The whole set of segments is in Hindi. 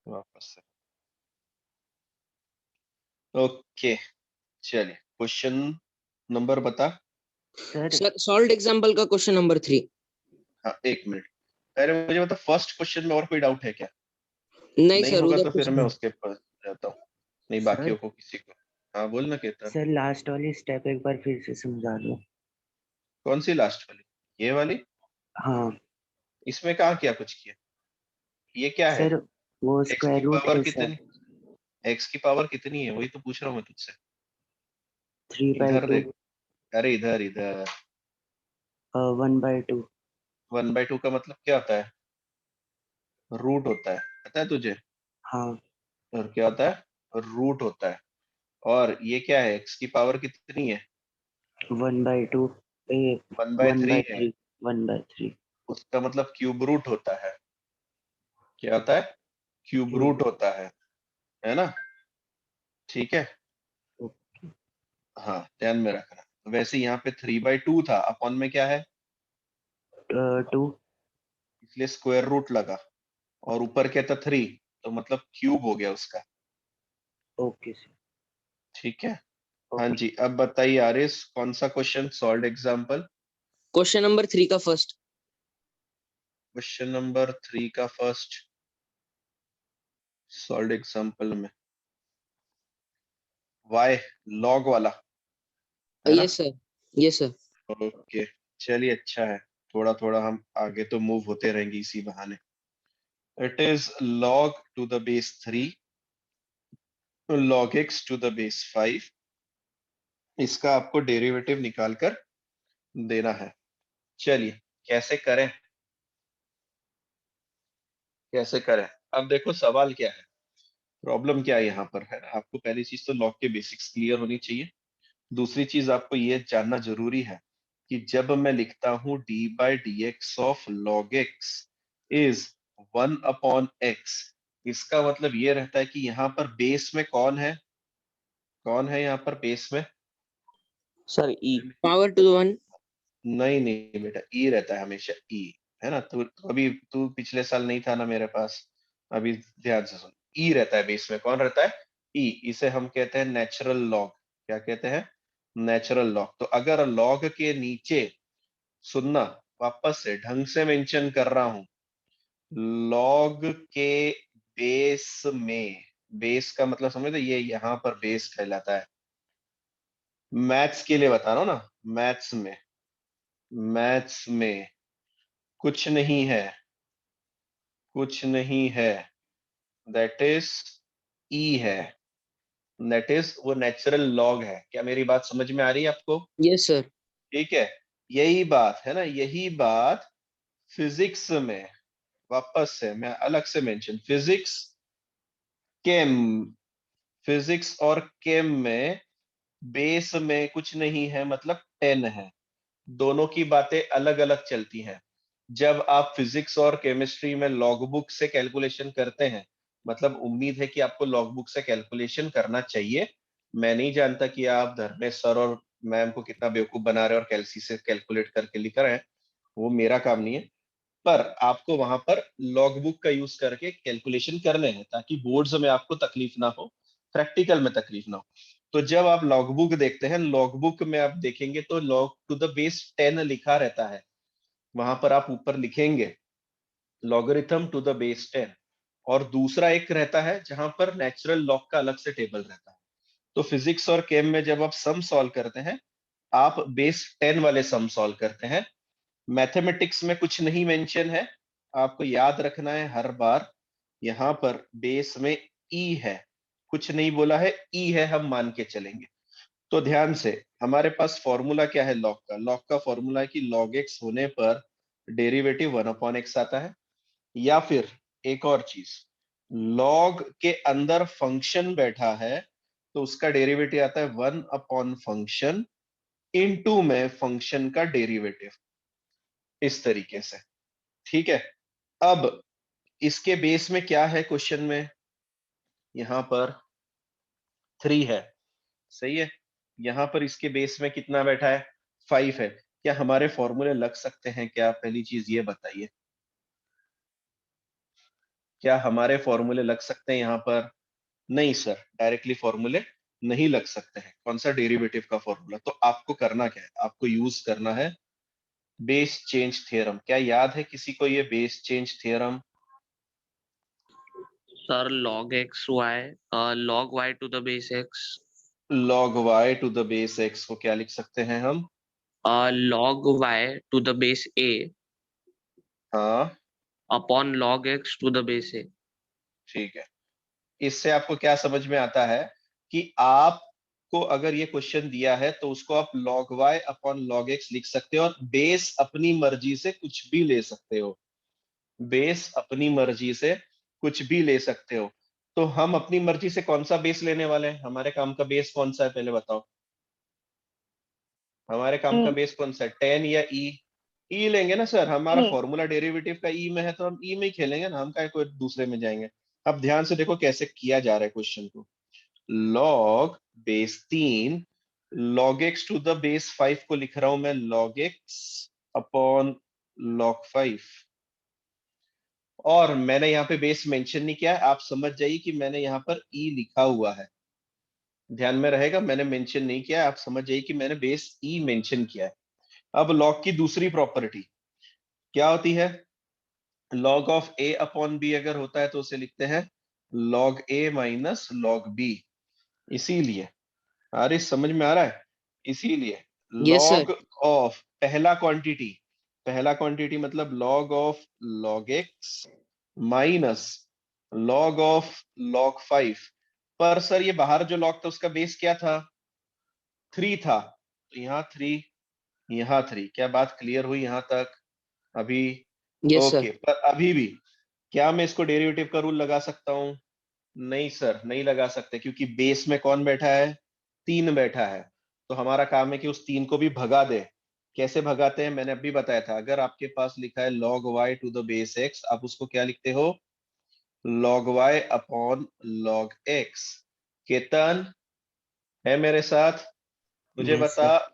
वापस से। ओके, चलिए क्वेश्चन नंबर बता। सर सर सॉल्व एग्जांपल का क्वेश्चन नंबर 3। हाँ, एक मिनट, पहले मुझे बता फर्स्ट क्वेश्चन में और कोई डाउट है क्या? नहीं नहीं सर, होगा उधर तो कुछ फिर मैं नहीं। उसके पास जाता हूँ, नहीं सर बाकियों को किसी को। हाँ बोल ना केतन। सर लास्ट वाली स्टेप एक बार फिर से समझा दो। कौन सी लास्ट वाली? ये वाली? हाँ इसमें कहाँ किया कुछ किया? ये क्या है? सर, वो एक्स की स्क्वायर रूट पावर कैसे कितनी? है? एक्स की पावर कितनी है वही तो पूछ रहा हूँ मैं तुझसे। 3/2, इधर देख, अरे इधर इधर। 1/2। 1/2 का मतलब क्या होता है? रूट होता है, पता है तुझे? हाँ, और क्या होता है? रूट होता है। और ये क्या है? एक्स की पावर कितनी है? 1/2 ए 1/3 है। 1/3, 1/3 उसका मतलब क्यूब रूट होता है। क्या होता है? Cube cube. रूट होता है ना? ठीक है। हाँ, ध्यान में रखना। वैसे यहाँ पे 3/2 था, अपॉन में क्या है? 2। इसलिए स्क्वायर रूट लगा। और ऊपर क्या था? 3, तो मतलब क्यूब हो गया उसका। Okay sir. ठीक है। हाँ ओके। जी, अब बताइए आरिस, कौन सा question solve example? Question number 3 का फर्स्ट। क्वेश्चन नंबर 3 का फर्स्ट सॉल्व एग्जाम्पल में y लॉग वाला है ना? Yes sir, yes sir. Okay, चलिए अच्छा है। थोड़ा थोड़ा हम आगे तो मूव होते रहेंगे इसी बहाने। It is log to the base 3 log x to the base 5। इसका आपको डेरिवेटिव निकाल कर देना है। चलिए कैसे करें, कैसे करें? अब देखो सवाल क्या है, प्रॉब्लम क्या है यहाँ पर, है ना? आपको पहली चीज तो लॉग के बेसिक्स क्लियर होनी चाहिए। दूसरी चीज आपको ये जानना जरूरी है कि जब मैं लिखता हूं d/dx of log x is 1/x, इसका मतलब ये रहता है कि यहाँ पर बेस में कौन है? कौन है यहाँ पर बेस में? Sir E. Power to 1। नहीं नहीं बेटा, ई रहता है हमेशा, ई। है ना? तू अभी तू पिछले साल नहीं था ना मेरे पास, अभी ध्यान से सुन। ई रहता है बेस में, कौन रहता है? ई। इसे हम कहते हैं नेचुरल लॉग। क्या कहते हैं? Natural log. तो अगर लॉग के नीचे, सुनना, वापस से ढंग से मेंशन कर रहा हूं, लॉग के बेस में, बेस का मतलब समझते, ये यहाँ पर बेस कहलाता है। मैथ्स के लिए बता रहा हूं ना, मैथ्स में, मैथ्स में कुछ नहीं है, कुछ नहीं है, दैट इज ई है, दैट इज वो नेचुरल लॉग है। क्या मेरी बात समझ में आ रही है आपको? Yes sir. ठीक है। यही बात है ना, यही बात फिजिक्स में, वापस से मैं अलग से मेंशन, फिजिक्स केम, फिजिक्स और केम में बेस में कुछ नहीं है मतलब 10 है। दोनों की बातें अलग अलग चलती हैं। जब आप फिजिक्स और केमिस्ट्री में लॉग बुक से कैलकुलेशन करते हैं, मतलब उम्मीद है कि आपको लॉग बुक से कैलकुलेशन करना चाहिए। मैं नहीं जानता कि आप धर्मेश सर और मैम को कितना बेवकूफ बना रहे हैं और कैलसी से कैलकुलेट करके लिख रहे हैं, वो मेरा काम नहीं है। पर आपको वहां पर लॉग बुक का यूज करके कैलकुलेशन करने हैं ताकि बोर्ड्स में आपको तकलीफ ना हो, प्रैक्टिकल में तकलीफ ना हो। तो जब आप लॉग बुक देखते हैं, लॉग बुक में आप देखेंगे तो लॉग टू द बेस 10 लिखा रहता है। वहां पर आप ऊपर लिखेंगे लॉगरिथम टू द बेस 10। और दूसरा एक रहता है जहां पर नेचुरल लॉग का अलग से टेबल रहता है। तो फिजिक्स और केम में जब आप सम सॉल्व करते हैं, आप बेस 10 वाले सम सॉल्व करते हैं। मैथमेटिक्स में कुछ नहीं मेंशन है, आपको याद रखना है हर बार, यहां पर बेस में ई है, कुछ नहीं बोला है, ई है, हम मान के चलेंगे। तो ध्यान से, हमारे पास फॉर्मूला क्या है लॉग का? लॉग का फॉर्मूला है कि लॉग एक्स होने पर डेरिवेटिव 1/x आता है। या फिर एक और चीज, लॉग के अंदर फंक्शन बैठा है तो उसका डेरिवेटिव आता है 1/फंक्शन इनटू में फंक्शन का डेरिवेटिव, इस तरीके से। ठीक है। अब इसके बेस में क्या है क्वेश्चन में? यहां पर 3 है, सही है। यहां पर इसके बेस में कितना बैठा है? 5 है। क्या हमारे फॉर्मूले लग सकते हैं क्या? पहली चीज ये बताइए, क्या हमारे फॉर्मूले लग सकते हैं यहाँ पर? नहीं सर, डायरेक्टली फॉर्मूले नहीं लग सकते हैं। कौन सा डेरिवेटिव का फॉर्मूला? तो आपको करना क्या है, आपको यूज करना है बेस चेंज थ्योरम। क्या याद है किसी को ये base change theorem? Sir, log x y, log y to the base x, log y to the base x को क्या लिख सकते हैं हम? log y to the base a हाँ upon log x to the base a. ठीक है। इससे आपको क्या समझ में आता है कि आपको अगर ये क्वेश्चन दिया है तो उसको आप log y upon log x लिख सकते हो, और बेस अपनी मर्जी से कुछ भी ले सकते हो। बेस अपनी मर्जी से कुछ भी ले सकते हो। तो हम अपनी मर्जी से कौन सा बेस लेने वाले हैं? हमारे काम का बेस कौन सा है पहले बताओ। हमारे काम का बेस कौन सा है, 10 या ई? ई लेंगे ना सर, हमारा फॉर्मूला डेरिवेटिव का ई में है तो हम ई में ही खेलेंगे ना, हम क्या कोई दूसरे में जाएंगे। अब ध्यान से देखो कैसे किया जा रहा है क्वेश्चन को। log base 3 log x to the base 5 को लिख रहा हूं मैं log x अपॉन log 5, और मैंने यहाँ पे बेस मेंशन नहीं किया है। आप समझ जाइए कि मैंने यहाँ पर ई लिखा हुआ है, ध्यान में रहेगा, मैंने मेंशन नहीं किया है। आप समझ जाइए कि मैंने बेस ई मेंशन किया है। अब log की दूसरी प्रॉपर्टी क्या होती है? log of a upon b अगर होता है तो उसे लिखते हैं log a minus log b। इसीलिए, अरे समझ में आ रहा है? इसीलिए Yes, sir. log ऑफ पहला क्वांटिटी मतलब log of log x minus log of log 5। पर सर ये बाहर जो log था उसका बेस क्या था? 3 था, तो यहाँ 3, यहाँ 3। क्या बात क्लियर हुई यहाँ तक अभी? Yes, sir. ओके, पर अभी भी क्या मैं इसको डेरिवेटिव का रूल लगा सकता हूँ? नहीं सर, नहीं लगा सकते, क्योंकि बेस में कौन बैठा है? 3 बैठा है। तो हमारा काम है कि उस 3 को भी भगा दे। कैसे भगाते हैं मैंने अभी बताया था। अगर आपके पास लिखा है log y to the base x, आप उसको क्या लिखते हो? log y upon log x। Ketan है मेरे साथ? मुझे Yes, बता, sir.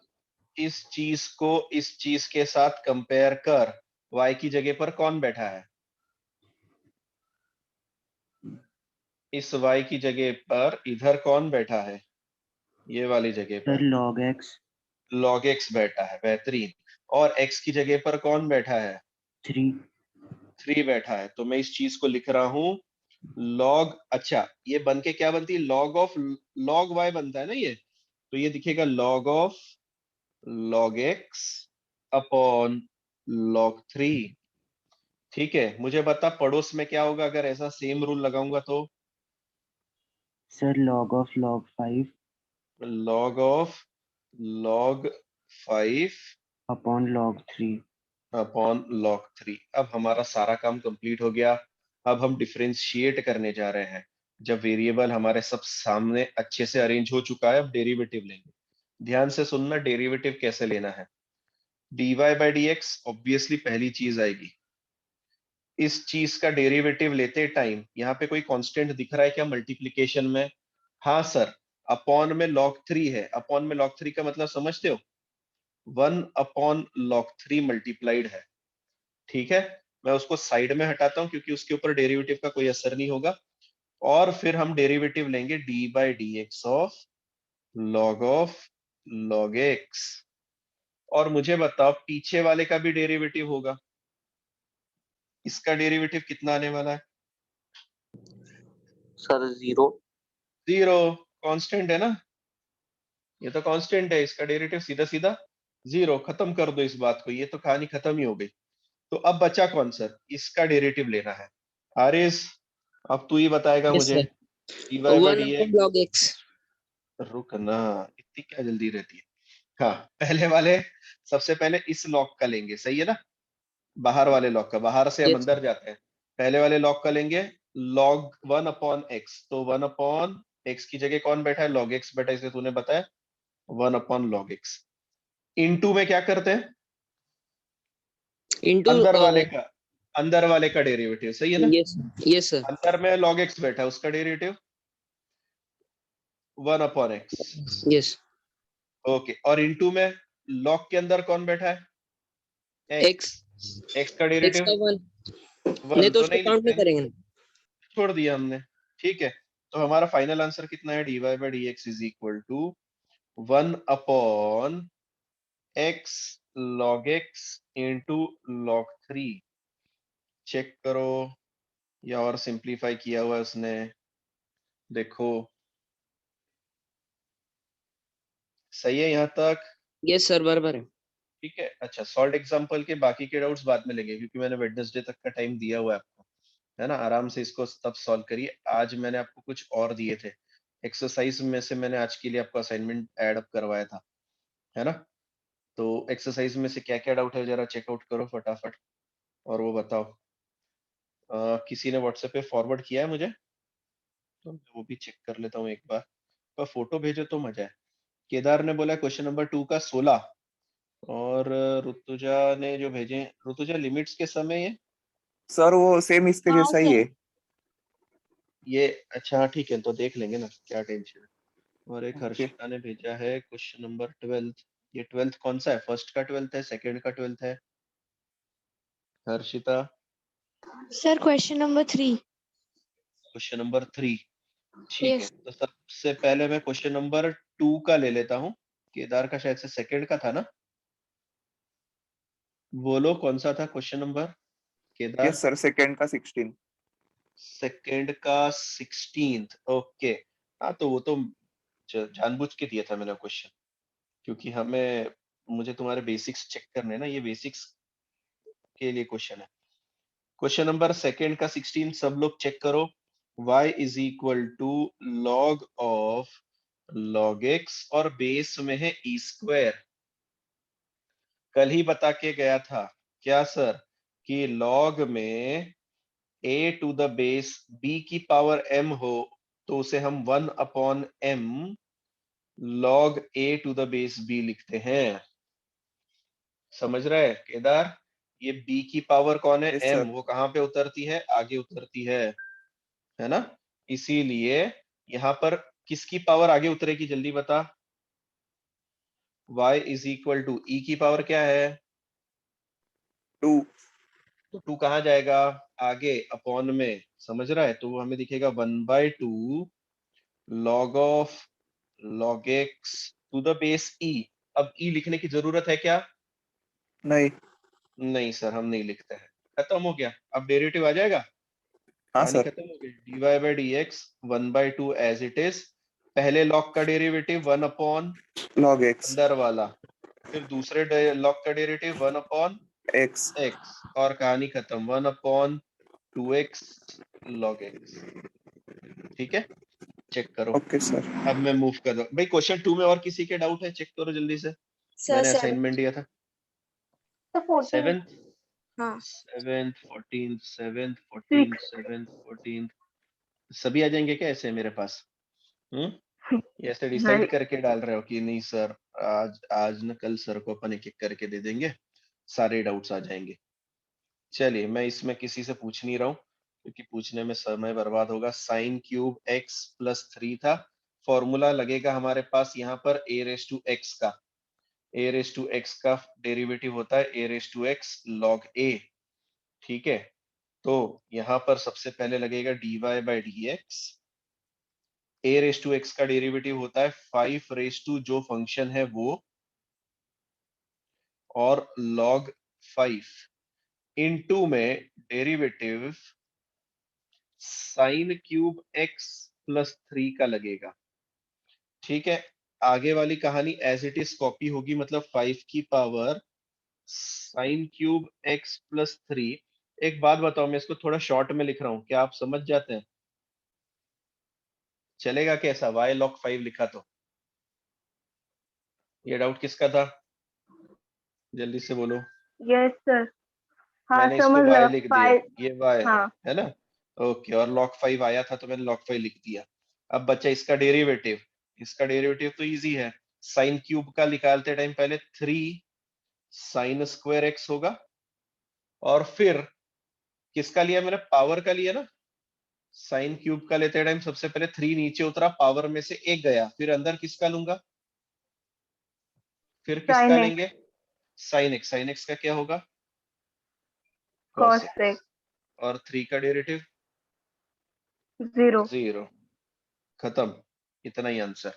इस चीज को इस चीज के साथ कंपेयर कर, y की जगह पर कौन बैठा है? इस y की जगह पर इधर कौन बैठा है? ये वाली जगह Sir, पर log x log x बैठा है, बेहतरीन। और x की जगह पर कौन बैठा है? 3. 3 बैठा है। तो मैं इस चीज को लिख रहा हूं log, अच्छा ये बन के क्या बनती है? log ऑफ log y बनता है ना ये, तो ये दिखेगा log of log x upon log 3। ठीक है, मुझे बता पड़ोस में क्या होगा अगर ऐसा सेम रूल लगाऊंगा तो? Sir, log of log 5 log of log 5 upon log 3. Upon log 3। अब हमारा सारा काम कंप्लीट हो गया। अब हम डिफरेंशिएट करने जा रहे हैं। जब वेरिएबल हमारे सब सामने अच्छे से अरेंज हो चुका है, अब डेरिवेटिव लेंगे। ध्यान से सुनना, डेरिवेटिव कैसे लेना है। dy by d x obviously पहली चीज आएगी। इस चीज का डेरिवेटिव लेते टाइम यहाँ पे कोई कांस्टेंट दिख रहा है क्या मल्टीप्लिकेशन में? हाँ सर, अपॉन में log 3 है। अपॉन में log 3 का मतलब समझते हो? 1 अपॉन log 3 मल्टीप्लाइड है। ठीक है, मैं उसको साइड में हटाता हूं क्योंकि उसके ऊपर डेरिवेटिव का कोई असर नहीं होगा। और फिर हम डेरिवेटिव लेंगे D by d x of log x. और मुझे बताओ पीछे वाले का भी डेरिवेटिव होगा। इसका डेरिवेटिव कितना आने वाला है? Sir, 0. 0। कांस्टेंट है ना, ये तो कांस्टेंट है, इसका डेरिवेटिव सीधा सीधा 0। खत्म कर दो इस बात को, ये तो कहानी खत्म ही हो गई। तो अब बचा कौन सर? इसका डेरिवेटिव लेना है। आरिस, अब तू ही बताएगा Yes, मुझे। sir. D y by 1 d upon x. log x. रुक ना, इतनी क्या जल्दी रहती है। हाँ, पहले वाले, सबसे पहले इस लॉक का लेंगे, सही है ना? बाहर वाले लॉक का, बाहर से हम Yes, sir. अंदर जाते हैं। पहले वाले लॉक का लेंगे log 1 अपॉन एक्स। तो 1 अपॉन एक्स की जगह कौन बैठा है? log x बैठा है, इसे तूने बताया 1 अपॉन log x। इनटू में क्या करते हैं? Into अंदर वाले का डेरिवेटिव, सही है ना? yes, yes, sir. अंदर में log x बैठा है, उसका derivative 1 upon x. Yes. Okay, और इनटू में लॉक के अंदर कौन बैठा है? X x. एक्स का x डेरिवेटिव का 1 नहीं 1, तो तो उसको नहीं काउंट लिखते नहीं हैं। करेंगे। छोड़ दिया हमने, ठीक है। तो हमारा फाइनल आंसर कितना है, dy by d x is equal to 1 upon x log x into log 3। Check करो, या और सिंप्लीफाई किया हुआ है उसने, देखो सही है यहाँ तक, यस सर, बराबर है। ठीक है। अच्छा, सॉल्व एग्जांपल के बाकी के डाउट्स बाद में लेंगे, क्योंकि मैंने वेडनेसडे तक का टाइम दिया हुआ है आपको, है ना। आराम से इसको तब सॉल्व करिए। आज मैंने आपको कुछ और दिए थे एक्सरसाइज में से, मैंने आज के लिए आपको असाइनमेंट ऐड अप करवाया था, है ना। तो एक्सरसाइज में से क्या क्या डाउट है जरा चेकआउट करो फटाफट, और वो बताओ। किसी ने व्हाट्सएप पे फॉरवर्ड किया है मुझे, तो मैं वो भी चेक कर लेता हूँ एक बार, पर फोटो भेजो तो मजा है। केदार ने बोला क्वेश्चन नंबर 2 का 16, और ऋतुजा ने जो भेजे, ऋतुजा लिमिट्स के समय सर वो सेम इसके हाँ जैसा ही सर। है। ये अच्छा हाँ ठीक है, तो देख लेंगे ना, क्या टेंशन है। और एक ओके। हर्षिता ने भेजा है क्वेश्चन नंबर 12। ये 12th कौन सा है, फर्स्ट का 12th है, सेकंड का 12th है, Harshita? Sir question number 3। Question number 3, ठीक है। यस। तो सबसे पहले मैं क्वेश्चन नंबर 2 का ले लेता हूँ। केदार का शायद से सेकंड का था ना, बोलो कौन सा था question number, Kedar? Yes sir, second का 16। सेकंड का 16th, ओके। हाँ तो वो तो जानबूझ के दिया था मैंने क्वेश्चन, क्योंकि हमें, मुझे तुम्हारे बेसिक्स चेक करने हैं ना, ये बेसिक्स के लिए क्वेश्चन है। क्वेश्चन नंबर सेकंड का 16 सब लोग चेक करो। y is equal to log of log x, और बेस में है ई स्क्वायर। कल ही बता के गया था क्या सर, कि log में a to the base b की पावर m हो, तो उसे हम 1 upon m log a to the base b लिखते हैं। समझ रहा है केदार? ये b की पावर कौन है, यस m, सर। वो कहाँ पे उतरती है, आगे उतरती है ना। इसीलिए यहाँ पर किसकी पावर आगे उतरेगी, जल्दी बता। y इज इक्वल टू ई की पावर क्या है, 2। तो 2 कहाँ जाएगा, आगे अपॉन में, समझ रहा है। तो वो हमें दिखेगा 1/2 log of log x to the base e। अब e लिखने की जरूरत है क्या, नहीं। नहीं सर हम नहीं लिखते हैं, खत्म हो गया। अब डेरिवेटिव आ जाएगा, हाँ कहानी सर। खत्म हो गई। dy by d x 1/2 as it is. पहले लॉग का डेरिवेटिव 1 अपॉन log x। अंदर वाला, फिर दूसरे लॉग का डेरिवेटिव 1 अपॉन x। एक्स, और कहानी खत्म, 1 अपॉन 2x log x। ठीक है, चेक करो। Okay sir. अब मैं मूव कर रहा हूँ भाई। क्वेश्चन 2 में और किसी के डाउट है, चेक करो जल्दी से, सर मैंने 7 असाइनमेंट दिया था। तो 14। 7th, हाँ 7th 14th 7th 14th 6। 7th 14th, सभी आ जाएंगे क्या ऐसे मेरे पास? ये ऐसे डिसाइड करके डाल रहे हो कि नहीं सर, आज आज न कल सर को अपन एक एक करके दे देंगे, सारे डाउट्स आ जाएंगे। चलिए, मैं इसमें किसी से पूछ नहीं रहा हूँ, क्योंकि पूछने में समय बर्बाद होगा। साइन क्यूब x प्लस 3 था, फॉर्मूला लगेगा हमारे पास यहाँ पर a रेस टू x का। a रेस टू x का डेरिवेटिव होता है a raise to x log a, ठीक है। तो यहाँ पर सबसे पहले लगेगा dy by d x. a raise to x का डेरिवेटिव होता है 5 रेस टू जो फंक्शन है वो, और log 5 इनटू में derivative sine cube x plus 3 का लगेगा, ठीक है। आगे वाली कहानी एज इट इज कॉपी होगी, मतलब 5 की power sine cube x plus 3। एक बात बताओ, मैं इसको थोड़ा शॉर्ट में लिख रहा हूँ, क्या आप समझ जाते हैं, चलेगा कैसा, y log 5 लिखा तो? ये डाउट किसका था, जल्दी से बोलो। Yes sir. हाँ मैंने इसको समझ y गया। लिख दिया, 5। ये y हाँ है ना, ओके। और log 5 आया था तो मैंने log 5 लिख दिया। अब बच्चा इसका डेरिवेटिव, इसका डेरिवेटिव तो इजी है। साइन क्यूब का निकालते टाइम पहले 3 साइन स्क्वायर एक्स होगा, और फिर किसका लिया मैंने, पावर का लिया ना। साइन क्यूब का लेते टाइम सबसे पहले 3 नीचे उतरा, पावर में से एक गया, फिर अंदर किसका लूंगा, फिर किसका साइन एक्स लेंगे, साइन एक्स। साइन एक्स का क्या होगा, cos कॉस x। एक्स। और 3 का डेरिवेटिव 0. 0, खत्म, इतना ही आंसर।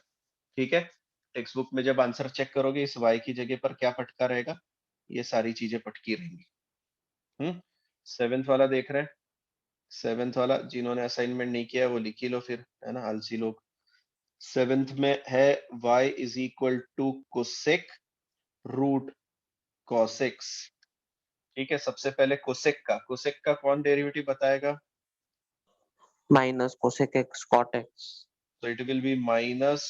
ठीक है, टेक्स्ट बुक में जब आंसर चेक करोगे इस y की जगह पर क्या पटका रहेगा, ये सारी चीजें पटकी रहेंगी। 7th वाला देख रहे हैं, 7th वाला जिन्होंने असाइनमेंट नहीं किया है वो लिख ही लो फिर, है ना, आलसी लोग। 7th में है y is equal to cosec root cos x। ठीक है, सबसे पहले कोसेक का कौन डेरिवेटिव बताएगा? minus cosec x cot x. तो it will be minus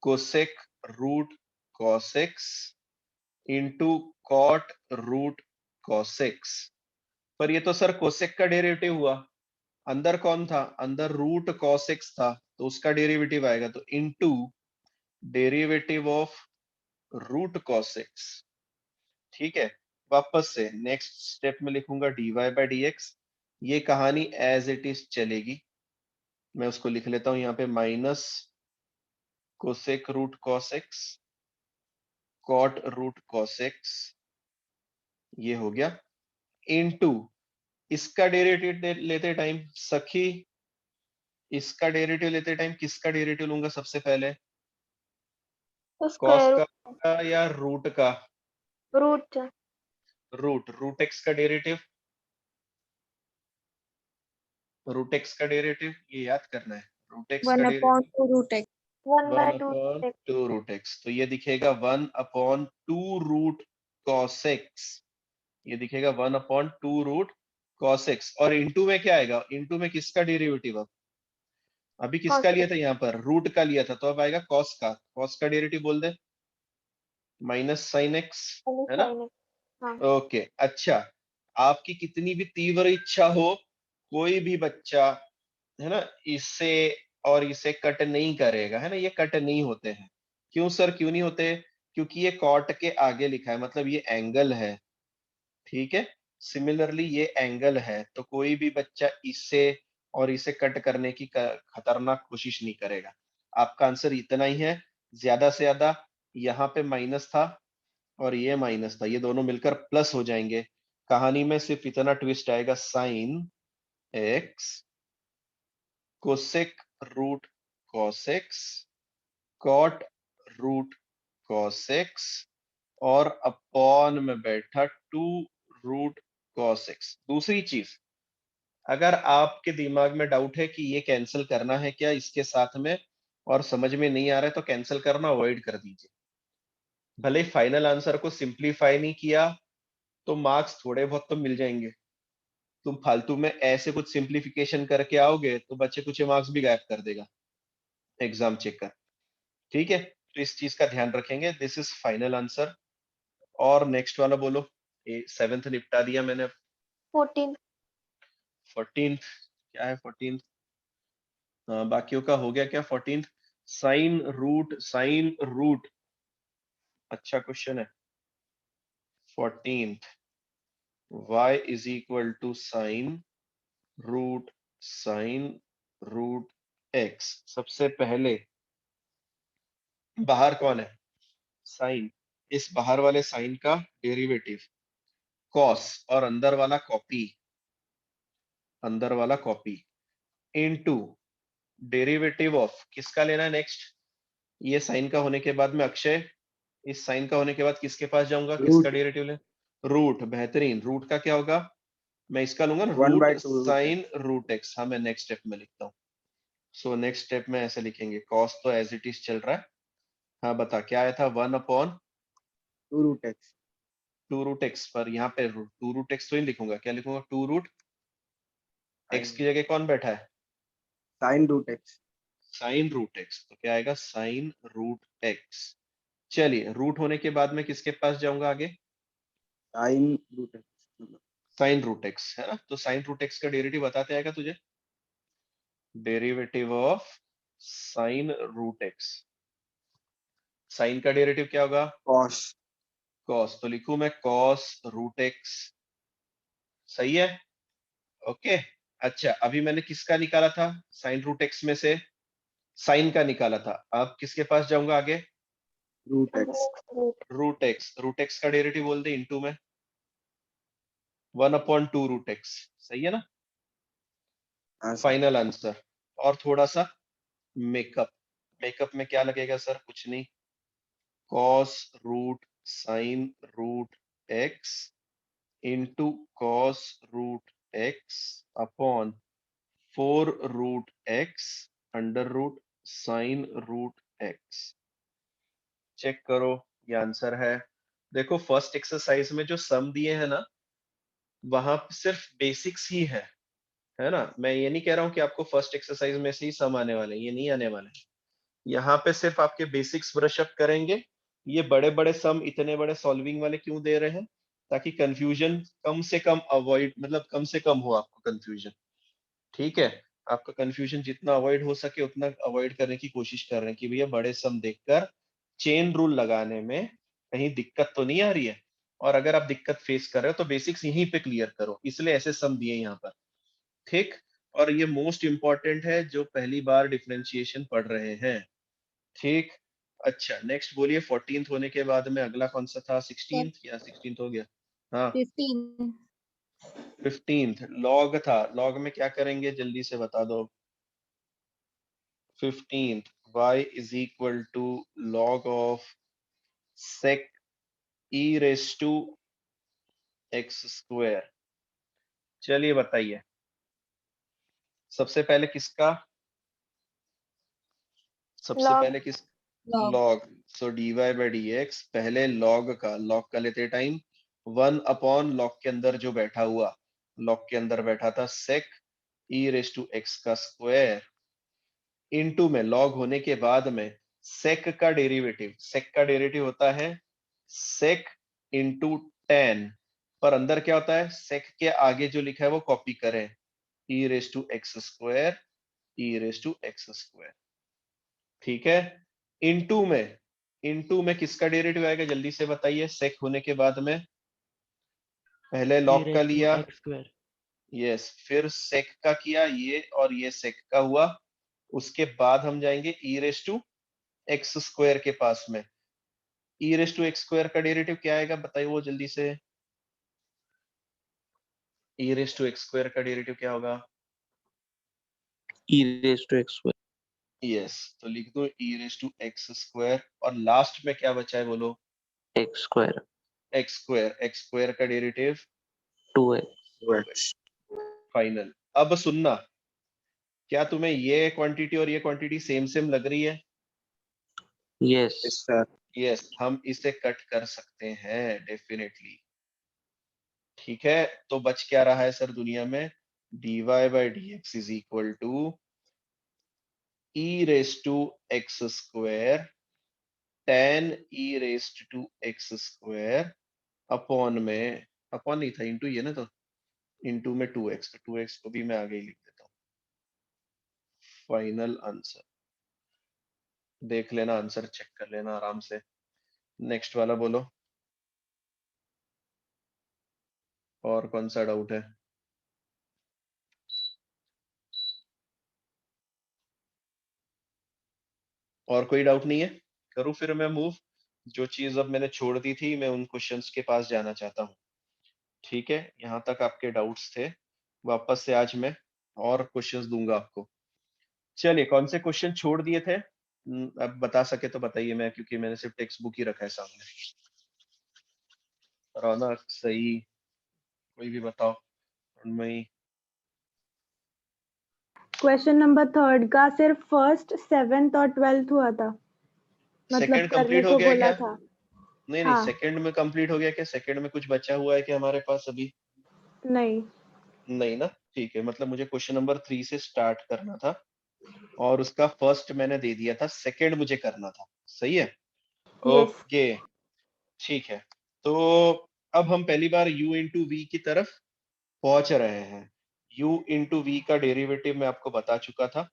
cosec root cos x into cot root cos x। पर ये तो सर कोसेक का डेरिवेटिव हुआ, अंदर कौन था? अंदर रूट cos x था, तो उसका डेरिवेटिव आएगा, तो into derivative of root cos x। ठीक है, वापस से नेक्स्ट स्टेप में लिखूंगा dy बाई dx। ये कहानी एज इट इज चलेगी, मैं उसको लिख लेता हूं यहाँ पे, minus cosec root cos x cot root cos x, ये हो गया, इनटू इसका डेरिवेटिव लेते टाइम सखी, इसका डेरिवेटिव लेते टाइम किसका डेरिवेटिव लूंगा सबसे पहले? कॉस स्क्वायर का या रूट का? रूट रूट एक्स का डेरिवेटिव, रूट एक्स का डेरिवेटिव ये याद करना है, रूट एक्स का 1 derivative upon 2 root x 1 by 1 2 upon root x 2 root x, तो ये दिखेगा 1 अपॉन 2 रूट cos x, ये दिखेगा 1 अपॉन 2 रूट cos x। और इनटू में क्या आएगा? इनटू में किसका डेरिवेटिव? अब अभी किसका cos लिया था? यहाँ पर रूट का लिया था, तो अब आएगा cos का डेरिवेटिव बोल दे, माइनस साइन एक्स, है ना? sin x हाँ ओके, अच्छा, आपकी कितनी भी तीव्र इच्छा हो, कोई भी बच्चा, है ना, इसे और इसे कट नहीं करेगा, है ना, ये कट नहीं होते हैं। क्यों सर, क्यों नहीं होते? क्योंकि ये कॉट के आगे लिखा है, मतलब ये एंगल है। ठीक है, सिमिलरली ये एंगल है, तो कोई भी बच्चा इसे और इसे कट करने की खतरनाक कोशिश नहीं करेगा। आपका आंसर इतना ही है, ज्यादा से ज्यादा यहाँ पे माइनस था और ये माइनस था, ये दोनों मिलकर प्लस हो जाएंगे। कहानी में सिर्फ इतना ट्विस्ट आएगा, sine x cosec root cos x cot root cos x और अपॉन में बैठा 2 रूट cos x। दूसरी चीज, अगर आपके दिमाग में डाउट है कि ये कैंसिल करना है क्या इसके साथ में और समझ में नहीं आ रहा है, तो कैंसिल करना अवॉइड कर दीजिए। भले फाइनल आंसर को सिंप्लीफाई नहीं किया तो मार्क्स थोड़े बहुत तो मिल जाएंगे। तुम फालतू में ऐसे कुछ सिंप्लीफिकेशन करके आओगे तो बच्चे कुछ मार्क्स भी गायब कर देगा एग्जाम चेक कर। ठीक है, तो इस चीज का ध्यान रखेंगे, दिस इज फाइनल आंसर। और नेक्स्ट वाला बोलो, 7th निपटा दिया मैंने, 14 14th क्या है? 14th बाकियों का हो गया क्या? 14th साइन रूट, अच्छा क्वेश्चन है। 14th y is equal to sine root x। सबसे पहले बाहर कौन है? साइन, इस बाहर वाले साइन का डेरिवेटिव कॉस, और अंदर वाला कॉपी इनटू डेरिवेटिव ऑफ किसका लेना है नेक्स्ट? ये साइन का होने के बाद में अक्षय, इस साइन का होने के बाद किसके पास जाऊंगा? किसका डेरिवेटिव ले? रूट, बेहतरीन। रूट का क्या होगा? मैं इसका लूंगा ना, 1 root by 2 root sine root x. हाँ, मैं नेक्स्ट स्टेप में लिखता हूँ। सो नेक्स्ट स्टेप में ऐसे लिखेंगे, कॉस तो एज इट इज चल रहा है। हाँ बता, क्या आया था? 1 upon 2 root x 2 root x, पर यहाँ पे 2 रूट एक्स तो ही लिखूंगा, क्या लिखूंगा? 2 रूट एक्स की जगह कौन बैठा है? sin root x sine root x, तो क्या आएगा? Sine root x. चलिए, रूट होने के बाद में किसके पास जाऊंगा आगे? sin root x sine root x, है ना, तो साइन रूट एक्स का डेरिवेटिव बताते आएगा तुझे, derivative of sine root x. Sine का डेरिवेटिव क्या होगा? cos कॉस, तो लिखूं मैं कॉस रूट एक्स। सही है, ओके। अच्छा, अभी मैंने किसका निकाला था? साइन रूट एक्स में से साइन का निकाला था। अब किसके पास जाऊंगा आगे? root x रूट एक्स का डेरिवेटिव बोल दे इनटू में 1 अपॉन 2 रूट एक्स। सही है ना? हाँ सर। Final answer. और थोड़ा सा मेकअप, मेकअप में क्या लगेगा सर? कुछ नहीं, cos root sine root x into cos root x upon 4 root x under root sine root x। Check करो, ये आंसर है। देखो फर्स्ट एक्सरसाइज में जो सम दिए हैं ना, वहां सिर्फ बेसिक्स ही है ना। मैं ये नहीं कह रहा हूँ कि आपको फर्स्ट एक्सरसाइज में से ही सम आने वाले हैं, ये नहीं आने वाले हैं। यहाँ पे सिर्फ आपके बेसिक्स ब्रश अप करेंगे। ये बड़े बड़े सम इतने बड़े सॉल्विंग वाले क्यों दे रहे हैं? ताकि कंफ्यूजन कम से कम अवॉइड, मतलब कम से कम हो आपको कंफ्यूजन। ठीक है, आपका कंफ्यूजन जितना अवॉइड हो सके उतना अवॉइड करने की कोशिश कर रहे हैं कि भैया बड़े सम देखकर चेन रूल लगाने में कहीं दिक्कत तो नहीं आ रही है। और अगर आप दिक्कत फेस कर रहे हो तो बेसिक्स यहीं पे क्लियर करो, इसलिए ऐसे सम दिए यहाँ पर। ठीक, और ये मोस्ट इंपॉर्टेंट है जो पहली बार डिफरेंशिएशन पढ़ रहे हैं। ठीक, अच्छा नेक्स्ट बोलिए। 14th होने के बाद में अगला कौन सा था? 16th या 16th हो गया? हाँ 15 15th लॉग था। लॉग में क्या करेंगे जल्दी से बता दो। 15th y is equal to log of sec e raised to x square। चलिए बताइए, सबसे पहले किसका? सबसे Log. पहले किस? log log. So dy by dx, पहले लॉग का लेते टाइम 1 अपॉन लॉग के अंदर जो बैठा हुआ, लॉग के अंदर बैठा था sec e raise to x का स्क्वायर इनटू में लॉग होने के बाद में sec का डेरिवेटिव। sec का डेरिवेटिव होता है sec इंटू tan, पर अंदर क्या होता है? sec के आगे जो लिखा है वो कॉपी करें, e raise to x square, e raise to x square. ठीक है, इनटू में किसका डेरिवेटिव आएगा जल्दी से बताइए? सेक होने के बाद में पहले लॉग का लिया, x square। यस, फिर सेक का किया ये, और ये सेक का हुआ। उसके बाद हम जाएंगे ई रेस टू एक्स स्क्वायर के पास में। ई रेस टू एक्स स्क्वायर का डेरिवेटिव क्या आएगा बताइए वो जल्दी से। ई रेस टू एक्स स्क्वायर का डेरिवेटिव क्या होगा? e raised to x square yes, तो लिख दो ई रेस टू एक्स स्क्वायर, और लास्ट में क्या बचा है बोलो? x square x square. X square का डेरिवेटिव 2x 2x। फाइनल। अब सुनना, क्या तुम्हें ये क्वांटिटी और ये क्वांटिटी सेम सेम लग रही है? yes yes sir. यस, हम इसे कट कर सकते हैं डेफिनेटली। ठीक है, तो बच क्या रहा है सर दुनिया में? dy by dx is equal to e raise to x square tan e raised to x square upon में, अपॉन नहीं था, इंटू ये ना, तो इंटू में 2x, तो 2x को भी मैं आगे ही लिख देता हूँ। फाइनल आंसर देख लेना, आंसर चेक कर लेना आराम से। नेक्स्ट वाला बोलो, और कौन सा डाउट है? और कोई डाउट नहीं है? करूँ फिर मैं मूव? जो चीज अब मैंने छोड़ दी थी, मैं उन क्वेश्चंस के पास जाना चाहता हूँ। ठीक है, यहाँ तक आपके डाउट्स थे। वापस से आज मैं और क्वेश्चंस दूंगा आपको। चलिए, कौन से क्वेश्चन छोड़ दिए थे? अब बता सके तो बताइए, मैं क्योंकि मैंने सिर्फ टेक्स्ट बुक ही रखा है सामने। रौनक, सही, कोई भी बताओ। उनमें क्वेश्चन नंबर 3 का सिर्फ फर्स्ट 7th और 12th हुआ था, मतलब सेकंड करने कंप्लीट हो को गया बोला क्या? था। नहीं नहीं, हाँ सेकंड में कंप्लीट हो गया क्या? सेकंड में कुछ बचा हुआ है क्या हमारे पास अभी? नहीं। नहीं ना, ठीक है। मतलब मुझे क्वेश्चन नंबर 3 से स्टार्ट करना था, और उसका फर्स्ट मैंने दे दिया था, सेकंड मुझे करना था। सही है, यस। ओके, ठीक है। तो अब हम पहली बार u इंटू वी की तरफ पहुंच रहे हैं। u इंटू वी का डेरिवेटिव मैं आपको बता चुका था।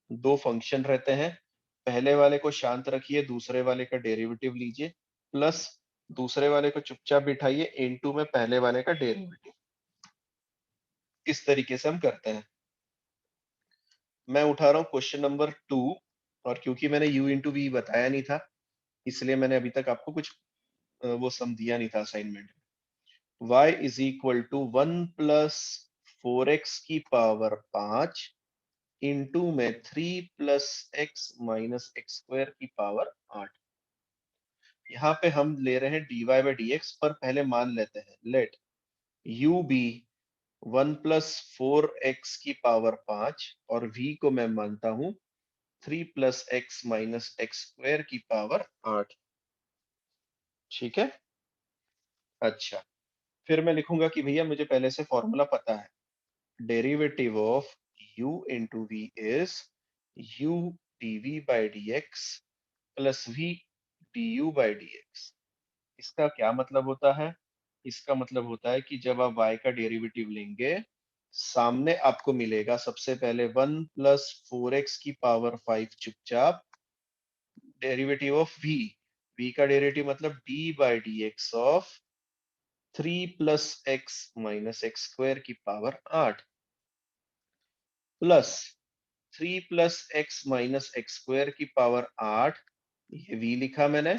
दो फंक्शन रहते हैं, पहले वाले को शांत रखिए, दूसरे वाले का डेरिवेटिव लीजिए, प्लस दूसरे वाले को चुपचाप बिठाइए इनटू में पहले वाले का डेरिवेटिव। इस तरीके से हम करते हैं। मैं उठा रहा हूँ क्वेश्चन नंबर 2, और क्योंकि मैंने u इंटू वी बताया नहीं था, इसलिए मैंने अभी तक आपको कुछ वो सम दिया नहीं था assignment. y is equal to 1 plus 4x की पावर 5 इनटू में 3 plus x minus x square की पावर 8। यहाँ पे हम ले रहे हैं dy बाई डी एक्स, पर पहले मान लेते हैं late u B 1 plus 4x की पावर 5 और v को मैं मानता हूं 3 plus x minus x square की पावर 8। ठीक है। अच्छा, फिर मैं लिखूंगा कि भैया मुझे पहले से फॉर्मूला पता है, derivative of u into v is u dv by d x plus v du by d x. इसका क्या मतलब होता है? इसका मतलब होता है कि जब आप y का डेरिवेटिव लेंगे, सामने आपको मिलेगा सबसे पहले 1 प्लस 4x की पावर 5 चुपचाप, डेरिवेटिव ऑफ v का डेरिवेटिव मतलब d by d x of 3 plus x minus x square की power 8 plus 3 plus x minus x square की पावर 8, ये v लिखा मैंने,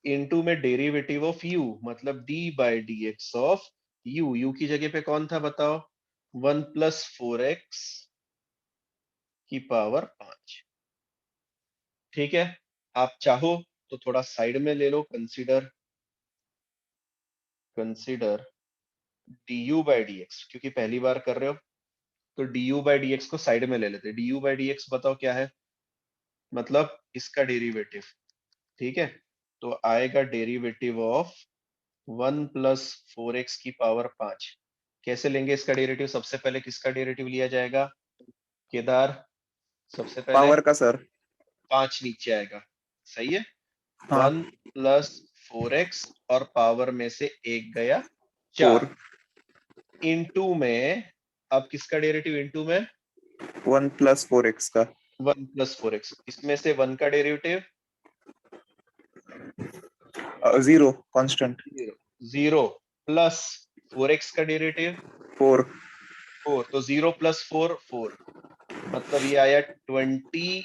इनटू में डेरिवेटिव ऑफ u मतलब d by d x of u की जगह पे कौन था बताओ? 1 प्लस 4x की पावर 5। ठीक है। आप चाहो तो थोड़ा साइड में ले लो, consider du by d x, क्योंकि पहली बार कर रहे हो तो du बाई डी एक्स को साइड में ले लेते। du बाई डी एक्स बताओ क्या है? मतलब इसका डेरिवेटिव। ठीक है, तो आएगा डेरिवेटिव ऑफ 1 प्लस 4x की पावर 5। कैसे लेंगे इसका डेरिवेटिव? सबसे पहले किसका डेरिवेटिव लिया जाएगा केदार? सबसे पहले पावर का सर। 5 नीचे आएगा, सही है। हाँ। 1 प्लस 4x और पावर में से एक गया 4 इनटू में, अब किसका डेरिवेटिव इनटू में? 1 प्लस 4x का 1 प्लस 4x, इसमें से 1 का डेरिवेटिव 0 कांस्टेंट 0 प्लस 4x का डेरिवेटिव 4 4, तो 0 प्लस 4 4, मतलब ये आया 21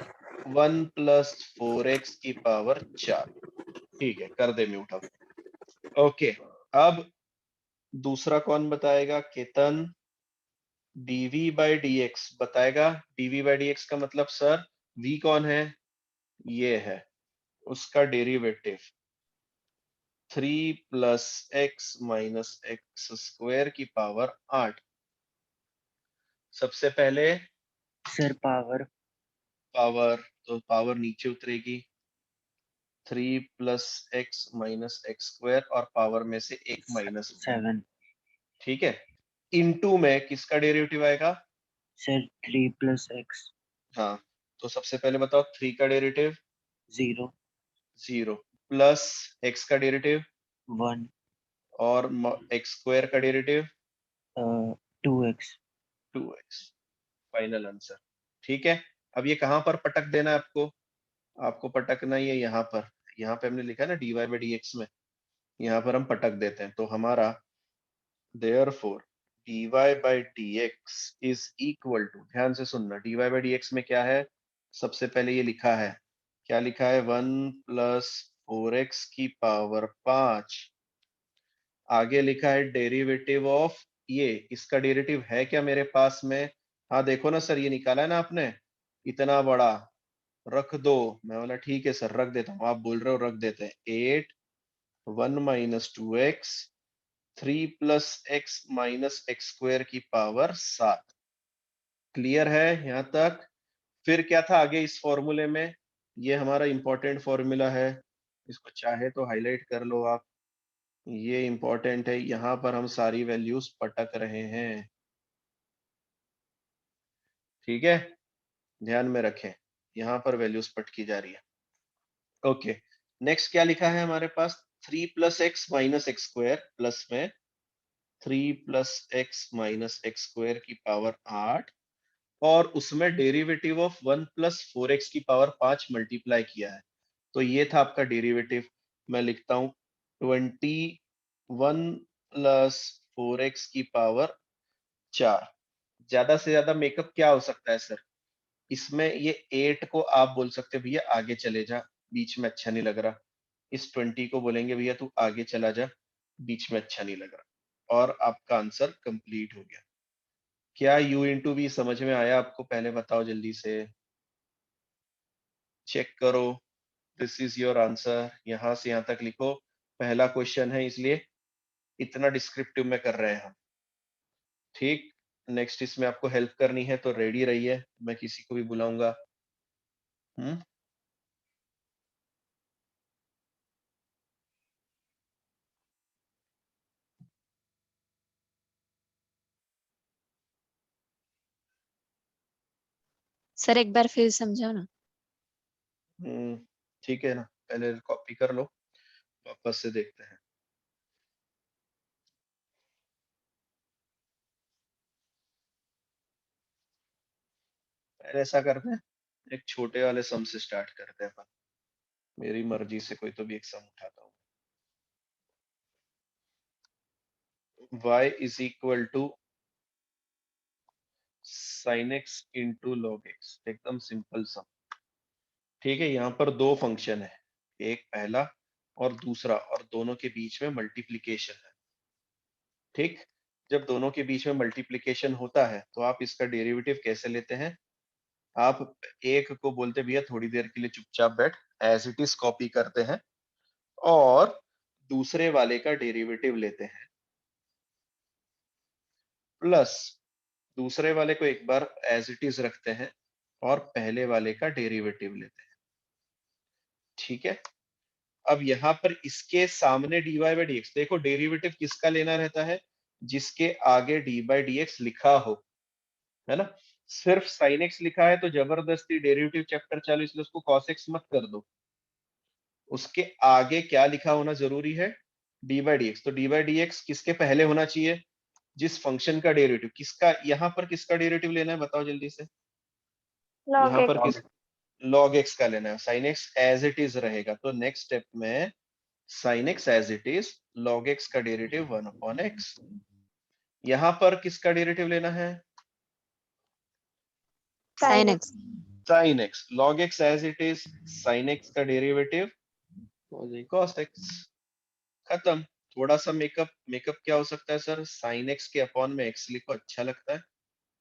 प्लस 4x की पावर 4। ठीक है, कर दे म्यूट अब। ओके, अब दूसरा कौन बताएगा? Ketan. dv by d x बताएगा। dv बाई डी एक्स का मतलब सर v कौन है? ये है, उसका derivative 3 plus x minus x square की पावर 8। सबसे पहले सर पावर पावर, तो पावर नीचे उतरेगी 3 plus x minus x square और पावर में से एक माइनस होगा। 7 ठीक है, इनटू में किसका डेरिवेटिव आएगा? सर 3 प्लस एक्स हाँ, तो सबसे पहले बताओ 3 का डेरिवेटिव 0 0 प्लस एक्स का डेरिवेटिव 1 और एक्स स्क्वायर का derivative 2x 2x। Final answer. ठीक है, अब ये कहां पर पटक देना है आपको? आपको पटकना ही है यहाँ पर। यहाँ पे हमने लिखा है ना dy बाई डी एक्स में, यहाँ पर हम पटक देते हैं तो हमारा therefore dy by d x is equal to, ध्यान से सुनना, dy बाई डी एक्स में क्या है? सबसे पहले ये लिखा है, क्या लिखा है? 1 प्लस 4x की पावर 5। आगे लिखा है डेरिवेटिव ऑफ, ये इसका डेरिवेटिव है क्या मेरे पास में? हाँ देखो ना सर, ये निकाला है ना आपने, इतना बड़ा, रख दो। मैं बोला ठीक है सर रख देता हूँ, आप बोल रहे हो रख देते हैं। 8 1 minus 2x 3 plus x minus x square की पावर 7। क्लियर है यहाँ तक? फिर क्या था आगे इस फॉर्मूले में? ये हमारा इंपॉर्टेंट फॉर्मूला है, इसको चाहे तो हाईलाइट कर लो आप, ये इंपॉर्टेंट है। यहाँ पर हम सारी वैल्यूज पटक रहे हैं। ठीक है, ध्यान में रखें, यहाँ पर वैल्यूज पटकी जा रही है। ओके, नेक्स्ट क्या लिखा है हमारे पास? 3 plus x minus x square plus में 3 plus x minus x square की पावर 8 और उसमें डेरिवेटिव ऑफ 1 प्लस 4x की पावर 5 मल्टीप्लाई किया है। तो ये था आपका डेरिवेटिव। मैं लिखता हूं 21 प्लस 4x की पावर 4। ज्यादा से ज्यादा मेकअप क्या हो सकता है सर? इसमें ये 8 को आप बोल सकते हो भैया आगे चले जा, बीच में अच्छा नहीं लग रहा। इस 20 को बोलेंगे भैया तू आगे चला जा, बीच में अच्छा नहीं लग रहा, और आपका आंसर कंप्लीट हो गया। क्या u इंटू वी समझ में आया आपको? पहले बताओ जल्दी से, चेक करो। दिस इज योर आंसर, यहां से यहां तक लिखो। पहला क्वेश्चन है इसलिए इतना डिस्क्रिप्टिव में कर रहे हैं हम। ठीक, नेक्स्ट इसमें आपको हेल्प करनी है तो रेडी रहिए, मैं किसी को भी बुलाऊंगा। सर एक बार फिर समझाओ ना। ठीक है ना, पहले कॉपी कर लो, वापस से देखते हैं। पहले ऐसा करते हैं, एक छोटे वाले सम से स्टार्ट करते हैं अपन। मेरी मर्जी से कोई तो भी एक सम उठाता हूँ। y is equal to sin x into log x, एकदम सिंपल सम। ठीक है, यहाँ पर दो फंक्शन है, एक पहला और दूसरा, और दोनों के बीच में मल्टीप्लीकेशन है। ठीक, जब दोनों के बीच में मल्टीप्लीकेशन होता है तो आप इसका डेरिवेटिव कैसे लेते हैं? आप एक को बोलते भैया थोड़ी देर के लिए चुपचाप बैठ, एज इट इज कॉपी करते हैं, और दूसरे वाले का डेरिवेटिव लेते हैं, प्लस दूसरे वाले को एक बार एज इट इज रखते हैं और पहले वाले का डेरिवेटिव लेते हैं। ठीक है, अब यहाँ पर इसके सामने dy बाई डी एक्स, देखो डेरिवेटिव किसका लेना रहता है? जिसके आगे डी बाई डी एक्स लिखा हो, है ना। सिर्फ sin x लिखा है तो जबरदस्ती डेरिवेटिव चैप्टर चालू, इसलिए उसको cos x मत कर दो। उसके आगे क्या लिखा होना जरूरी है? D by d x. तो डी बाई डी एक्स किसके पहले होना चाहिए? जिस फंक्शन का डेरिवेटिव, किसका, यहाँ पर किसका डेरिवेटिव लेना है बताओ जल्दी से। log यहाँ पर x किस, log x का लेना है। sin x as it is रहेगा, तो नेक्स्ट स्टेप में sin x as it is, log x का डेरिवेटिव 1/x। यहाँ पर किसका डेरिवेटिव लेना है? Sine sin x. sin x, log x as it is, sin x का डेरिवेटिव cos x। खत्म। थोड़ा सा मेकअप, मेकअप क्या हो सकता है सर? sin x के अपॉन में x लिखो, अच्छा लगता है,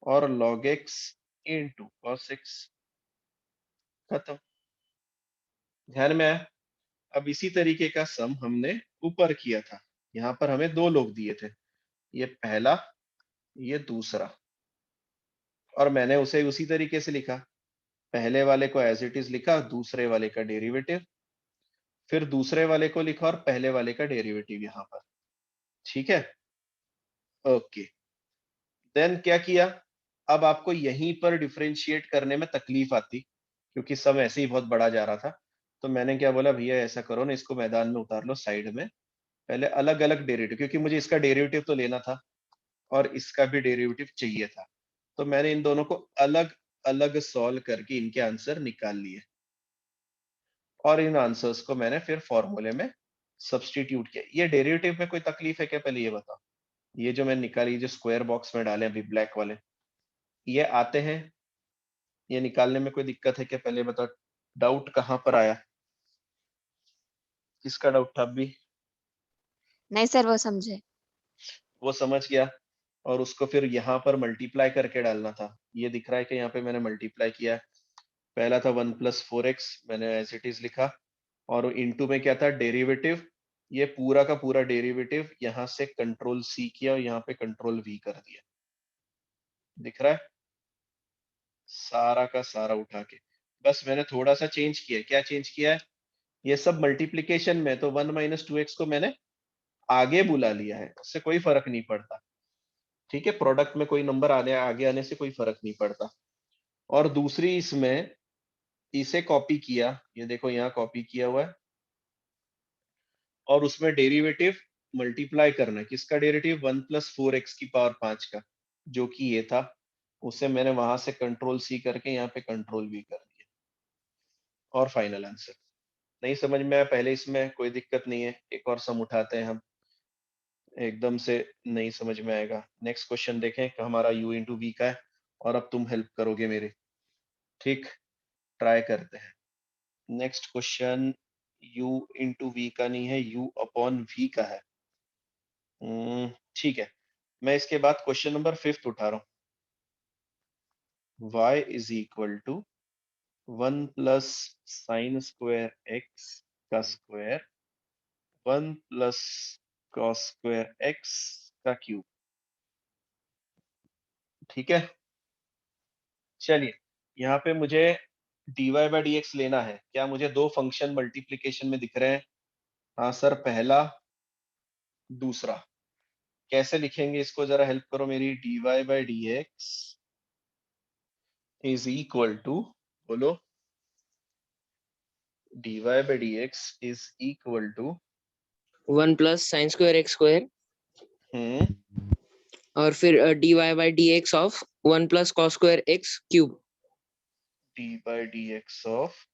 और log x into cos x। खत्म, ध्यान में आया? अब इसी तरीके का सम हमने ऊपर किया था, यहाँ पर हमें दो लोग दिए थे, ये पहला, ये दूसरा, और मैंने उसे उसी तरीके से लिखा। पहले वाले को एज इट इज लिखा, दूसरे वाले का डेरिवेटिव, फिर दूसरे वाले को लिखा और पहले वाले का डेरिवेटिव यहाँ पर। ठीक है, ओके। देन क्या किया? अब आपको यहीं पर डिफरेंशिएट करने में तकलीफ आती, क्योंकि सम ऐसे ही बहुत बड़ा जा रहा था। तो मैंने क्या बोला, भैया ऐसा करो ना, इसको मैदान में उतार लो साइड में, पहले अलग अलग डेरिवेटिव, क्योंकि मुझे इसका डेरिवेटिव तो लेना था और इसका भी डेरिवेटिव चाहिए था। तो मैंने इन दोनों को अलग अलग सॉल्व करके इनके आंसर निकाल लिए, और इन आंसर्स को मैंने फिर फॉर्मूले में सब्स्टिट्यूट किया। ये डेरिवेटिव में कोई तकलीफ है क्या, पहले ये बताओ। ये जो मैंने निकाली, जो स्क्वायर बॉक्स में डाले अभी ब्लैक वाले, ये आते हैं, ये निकालने में कोई दिक्कत है क्या, पहले बताओ। डाउट कहाँ पर आया, किसका डाउट था अभी? नहीं सर वो समझे। वो समझ गया, और उसको फिर यहाँ पर मल्टीप्लाई करके डालना था। ये दिख रहा है कि यहाँ पे मैंने मल्टीप्लाई किया है। पहला था 1+4x, मैंने एज इट इज लिखा, और इनटू में क्या था, डेरिवेटिव। ये पूरा का पूरा डेरिवेटिव यहाँ से कंट्रोल सी किया और यहाँ पे कंट्रोल वी कर दिया। दिख रहा है सारा का सारा उठा के। बस मैंने थोड़ा सा चेंज किया, क्या चेंज किया है? ये सब मल्टीप्लीकेशन में, तो 1 - 2x को मैंने आगे बुला लिया है, उससे कोई फर्क नहीं पड़ता। ठीक है, प्रोडक्ट में कोई नंबर आने आगे आने से कोई फर्क नहीं पड़ता। और दूसरी इसमें इसे कॉपी किया, ये देखो यहाँ कॉपी किया हुआ है, और उसमें डेरिवेटिव मल्टीप्लाई करना है। किसका डेरिवेटिव? 1+4x की पावर 5 का, जो कि ये था। उसे मैंने वहां से कंट्रोल सी करके यहाँ पे कंट्रोल वी कर दिया, और फाइनल आंसर। नहीं समझ में आया पहले, इसमें कोई दिक्कत नहीं है, एक और सम उठाते हैं हम, एकदम से नहीं समझ में आएगा। नेक्स्ट क्वेश्चन देखें, हमारा u इंटू वी का है, और अब तुम हेल्प करोगे मेरे। ठीक, ट्राई करते हैं। Next question u into v का नहीं है, u अपॉन v का है। ठीक है, मैं इसके बाद क्वेश्चन नंबर 5 उठा रहा हूँ। y is equal to 1 plus sine square x का square 1 plus cos square x का क्यूब। ठीक है, चलिए यहाँ पे मुझे dy बाई dx लेना है। क्या मुझे दो फंक्शन मल्टीप्लीकेशन में दिख रहे हैं? हाँ सर, पहला दूसरा। कैसे लिखेंगे इसको, जरा हेल्प करो मेरी। dy by dx is equal to, बोलो, dy by dx is equal to 1 plus sine square x square और फिर dy by dx of 1 plus cos square x cube. dy by dx of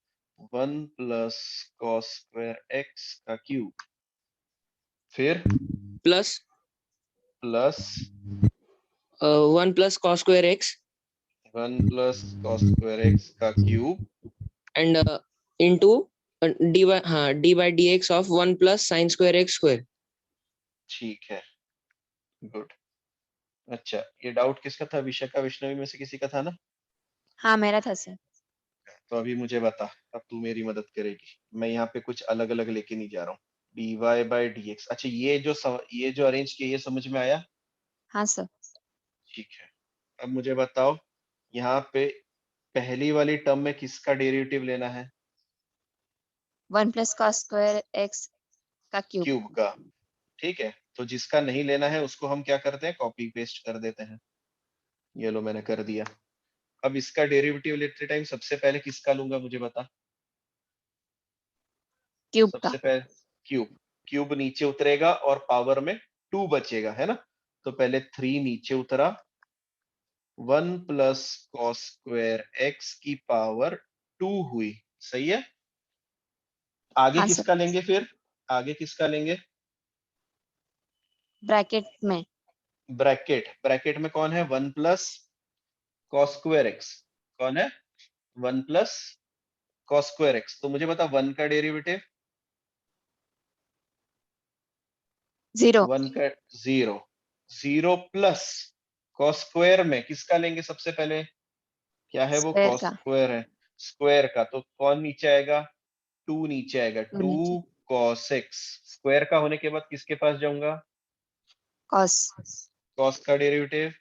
1 plus cos square x का क्यूब, फिर plus plus 1 plus cos square x 1 plus cos square x का क्यूब एंड इनटू dy, हाँ, dy by dx of 1 plus sine square x square. ठीक है, गुड। अच्छा, ये डाउट किसका था? विशाखा विष्णवी में से किसी का था ना? हाँ मेरा था सर। तो अभी मुझे बता, अब तू मेरी मदद करेगी। मैं यहाँ पे कुछ अलग अलग लेके नहीं जा रहा हूँ। dy बाई dx, अच्छा ये जो अरेंज किया, ये समझ में आया? हाँ सर। ठीक है, अब मुझे बताओ, यहाँ पे पहली वाली टर्म में किसका डेरिवेटिव लेना है? 1 प्लस कॉस स्क्वायर एक्स का क्यूब। क्यूब का। ठीक है, तो जिसका नहीं लेना है उसको हम क्या करते हैं, कॉपी पेस्ट कर देते हैं। ये लो, मैंने कर दिया। अब इसका डेरिवेटिव लेते टाइम सबसे पहले किसका लूंगा, मुझे बता। क्यूब का। सबसे पहले क्यूब। क्यूब नीचे उतरेगा और पावर में 2 बचेगा, है ना? तो पहले 3 नीचे उतरा, 1 प्लस कॉस स्क्वायर एक्स की पावर 2 हुई। सही है? आगे हाँ सर। किसका लेंगे फिर? आगे किसका लेंगे? ब्रैकेट में ब्रैकेट में कौन है? 1 प्लस कॉस स्क्वायर एक्स। कौन है? 1 प्लस कॉस स्क्वायर एक्स। तो मुझे बता 1 का डेरिवेटिव। 0। 1 का 0। 0 प्लस कॉस स्क्वायर में किसका लेंगे सबसे पहले? क्या है वो? स्क्वायर कॉस का। स्क्वायर है। स्क्वायर का, तो कौन नीचे आएगा? 2 नीचे आएगा। 2 2 नीचे। Cos x. स्क्वायर का होने के बाद किसके पास जाऊंगा? कॉस कॉस का derivative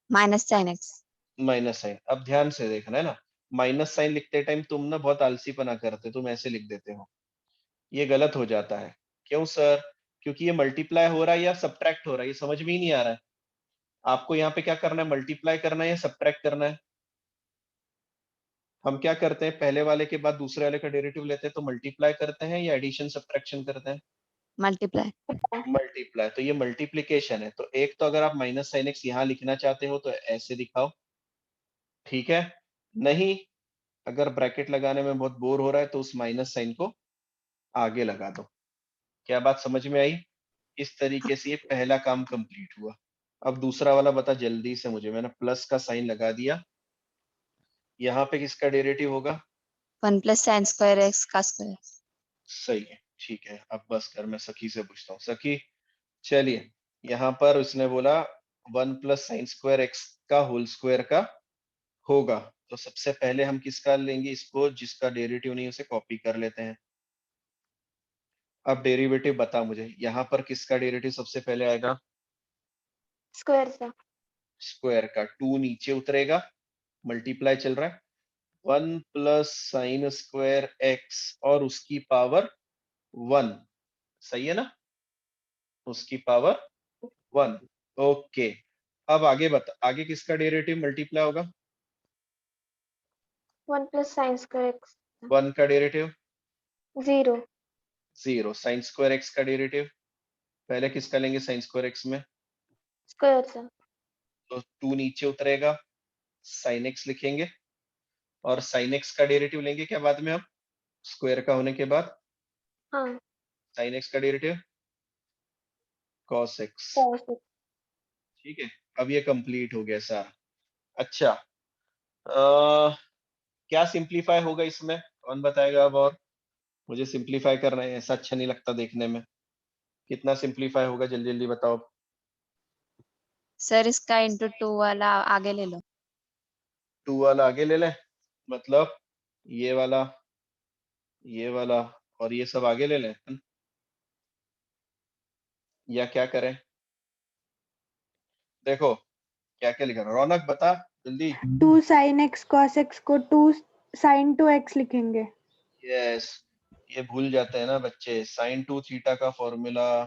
minus sine x. Minus sine. अब ध्यान से देखना है ना, माइनस साइन लिखते टाइम तुम ना बहुत आलसीपना करते, तुम ऐसे लिख देते हो। ये गलत हो जाता है। क्यों सर? क्योंकि ये मल्टीप्लाई हो रहा है या सब्ट्रैक्ट हो रहा है, ये समझ में ही नहीं आ रहा है। आपको यहाँ पे क्या करना है, मल्टीप्लाई करना है या सब्ट्रैक्ट करना है? हम क्या करते हैं, पहले वाले के बाद दूसरे वाले का डेरिवेटिव लेते हैं तो मल्टीप्लाई करते हैं या एडिशन सब्ट्रैक्शन करते हैं? मल्टीप्लाई। मल्टीप्लाई। तो ये मल्टीप्लीकेशन है। तो एक तो अगर आप माइनस साइन एक्स यहाँ लिखना चाहते हो तो ऐसे दिखाओ, ठीक है? नहीं, अगर ब्रैकेट लगाने में बहुत बोर हो रहा है तो उस माइनस साइन को आगे लगा दो। क्या बात समझ में आई? इस तरीके से ये पहला काम कंप्लीट हुआ। अब दूसरा वाला बता जल्दी से मुझे। मैंने प्लस का साइन लगा दिया। यहाँ पे किसका डेरिवेटिव होगा? 1 प्लस साइन स्क्वायर एक्स का स्क्वायर। सही है, ठीक है। अब बस कर, मैं सखी से पूछता हूँ। सखी, चलिए, यहाँ पर उसने बोला 1 प्लस साइन स्क्वायर एक्स का होल स्क्वायर का होगा। तो सबसे पहले हम किसका लेंगे इसको? जिसका डेरिवेटिव नहीं उसे कॉपी कर लेते हैं। अब डेरिवेटिव बता मुझे, यहाँ पर किसका डेरिवेटिव सबसे पहले आएगा? स्क्वायर का। स्क्वायर का। 2 नीचे उतरेगा, मल्टीप्लाई चल रहा है। 1 प्लस साइन स्क्वायर एक्स और उसकी पावर 1। सही है ना? उसकी पावर 1। ओके, अब आगे बता, आगे किसका डेरिवेटिव मल्टीप्लाई होगा? 1 प्लस साइन स्क्वायर एक्स। 1 का डेरिवेटिव 0। 0। साइन स्क्वायर एक्स का डेरिवेटिव पहले किसका लेंगे? साइन स्क्वायर एक्स में स्क्वायर का। तो 2 नीचे उतरेगा, साइन एक्स लिखेंगे और साइन एक्स का डेरिवेटिव लेंगे क्या बाद में हम? स्क्वायर का होने के बाद हाँ। साइन एक्स का derivative cos x. cos x। ठीक है, अब ये कंप्लीट हो गया सारा। अच्छा, अ, क्या सिंप्लीफाई होगा इसमें? कौन बताएगा अब? और मुझे सिंप्लीफाई करना है, ऐसा अच्छा नहीं लगता देखने में। कितना सिंप्लीफाई होगा, जल्दी जल्दी बताओ। सर इसका इंटू 2 वाला आगे ले लो। 2 वाला आगे ले ले, मतलब ये वाला और ये सब आगे ले ले, या क्या करें? देखो क्या क्या लिखा, रौनक बता जल्दी। 2 sin x cos x को 2 sin 2x लिखेंगे। यस, ये भूल जाते हैं ना बच्चे, साइन 2 थीटा का formula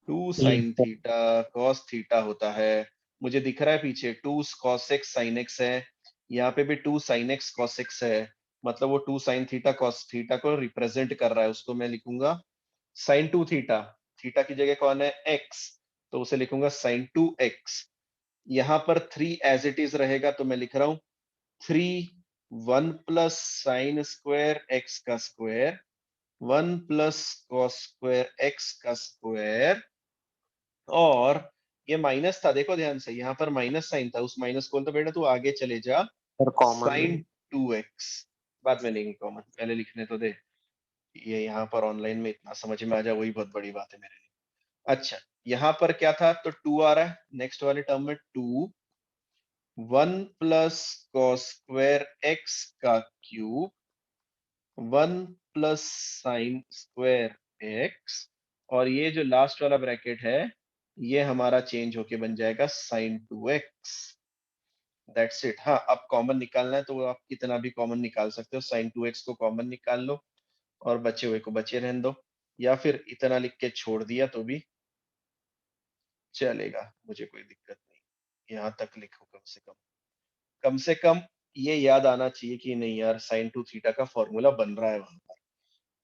2 sine theta cos theta होता है। मुझे दिख रहा है पीछे 2 cos x sin x है, यहाँ पे भी 2 sin x cos x है, मतलब वो 2 sin थीटा cos थीटा को रिप्रेजेंट कर रहा है। उसको मैं लिखूंगा sin 2 थीटा, थीटा की जगह कौन है x, तो उसे लिखूंगा sin 2x। यहाँ पर 3 एज इट इज रहेगा, तो मैं लिख रहा हूँ 3 1 प्लस साइन स्क्वायर x का square 1 plus cos square x का स्क्वायर, और ये माइनस था, देखो ध्यान से, यहाँ पर माइनस साइन था, उस माइनस को तो बेटा तू आगे चले जा, साइन 2x बाद में लेंगे कॉमन, पहले लिखने तो दे। ये यहाँ पर ऑनलाइन में इतना समझ में आ जाए वही बहुत बड़ी बात है मेरे लिए। अच्छा, यहाँ पर क्या था, तो 2 आ रहा है, नेक्स्ट वाले टर्म में 2 1 प्लस cos स्क्वायर x का cube 1 plus sine square x, और ये जो लास्ट वाला ब्रैकेट है ये हमारा चेंज होके बन जाएगा sin 2x। That's it. हाँ, अब कॉमन निकालना है तो आप कितना भी कॉमन निकाल सकते हो, sin 2x को कॉमन निकाल लो और बचे हुए को बचे रहने दो, या फिर इतना लिख के छोड़ दिया तो भी चलेगा, मुझे कोई दिक्कत नहीं। यहाँ तक लिखो, कम से कम ये याद आना चाहिए कि नहीं यार sin 2 थीटा का फॉर्मूला बन रहा है वहां पर,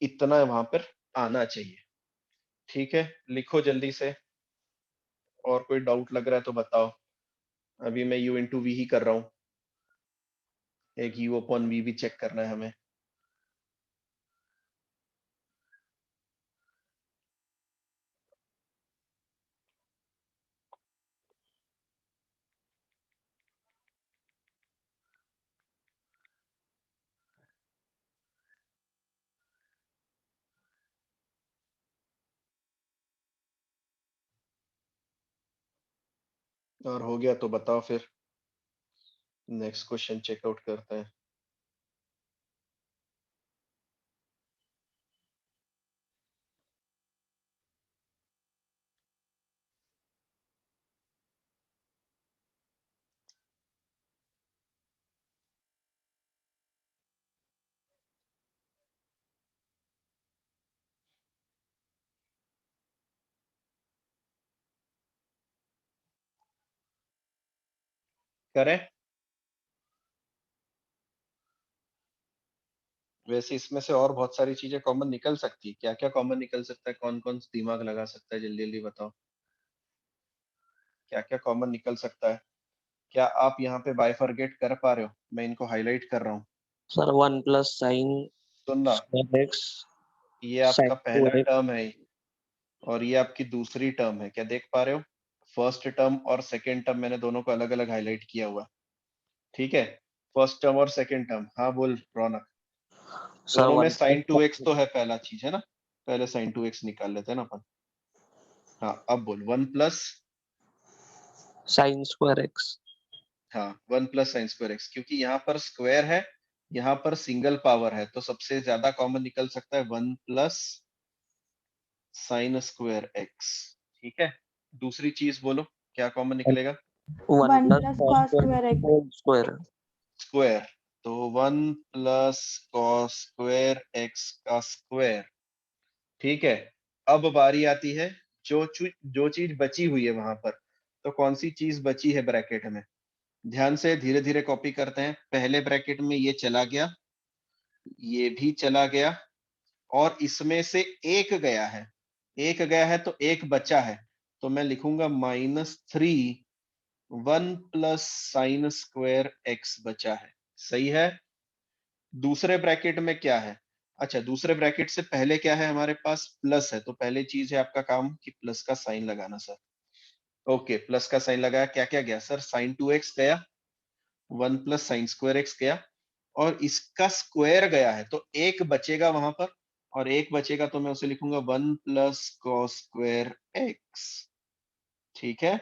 इतना वहां पर आना चाहिए। ठीक है, लिखो जल्दी से, और कोई डाउट लग रहा है तो बताओ। अभी मैं u इंटू वी ही कर रहा हूँ, एक u अपॉन वी भी चेक करना है हमें। और हो गया तो बताओ, फिर नेक्स्ट क्वेश्चन चेकआउट करते हैं। करें, वैसे इसमें से और बहुत सारी चीजें कॉमन निकल सकती है, क्या क्या कॉमन निकल सकता है, कौन कौन दिमाग लगा सकता है, जल्दी जल्दी बताओ क्या क्या कॉमन निकल सकता है। क्या आप यहाँ पे बाइफरगेट कर पा रहे हो, मैं इनको हाईलाइट कर रहा हूँ। सर 1 प्लस साइन सुनना, स्क्वायर x ये आपका साइन पहला 2x। टर्म है और ये आपकी दूसरी टर्म है, क्या देख पा रहे हो? फर्स्ट टर्म और सेकेंड टर्म मैंने दोनों को अलग अलग हाईलाइट किया हुआ, ठीक है? फर्स्ट टर्म और सेकेंड टर्म, हाँ बोल रौनक। सर दोनों में 1 साइन टू एक्स प्लस तो है, पहला चीज है ना, पहले साइन 2x निकाल लेते हैं ना अपन। हाँ अब बोल 1 प्लस, साइन स्क्वायर x। हाँ 1 प्लस साइन स्क्वायर एक्स, क्योंकि यहाँ पर स्क्वायर है, यहाँ पर सिंगल पावर है, तो सबसे ज्यादा कॉमन निकल सकता है 1 प्लस साइन स्क्वायर एक्स। ठीक है, दूसरी चीज बोलो क्या कॉमन निकलेगा? 1 1 plus plus cos cos square square x। Whole square. Square, तो 1 प्लस कॉस स्क्वायर एक्स का स्क्वायर। ठीक है, अब बारी आती है जो चीज बची हुई है वहां पर, तो कौन सी चीज बची है ब्रैकेट में? ध्यान से धीरे धीरे कॉपी करते हैं। पहले ब्रैकेट में ये चला गया, ये भी चला गया, और इसमें से एक गया है, एक गया है तो एक बचा है, तो मैं लिखूंगा -3 1 प्लस साइन स्क्वायर एक्स बचा है। सही है। दूसरे ब्रैकेट में क्या है? अच्छा, दूसरे ब्रैकेट से पहले क्या है हमारे पास? प्लस है, तो पहले चीज है आपका काम कि प्लस का साइन लगाना सर। ओके, प्लस का साइन लगाया, क्या क्या गया सर? साइन 2x गया, 1 प्लस साइन स्क्वायर एक्स गया, और इसका स्क्वायर गया है, तो एक बचेगा वहां पर, और एक बचेगा तो मैं उसे लिखूंगा 1 प्लस कॉस स्क्वायर एक्स। ठीक है,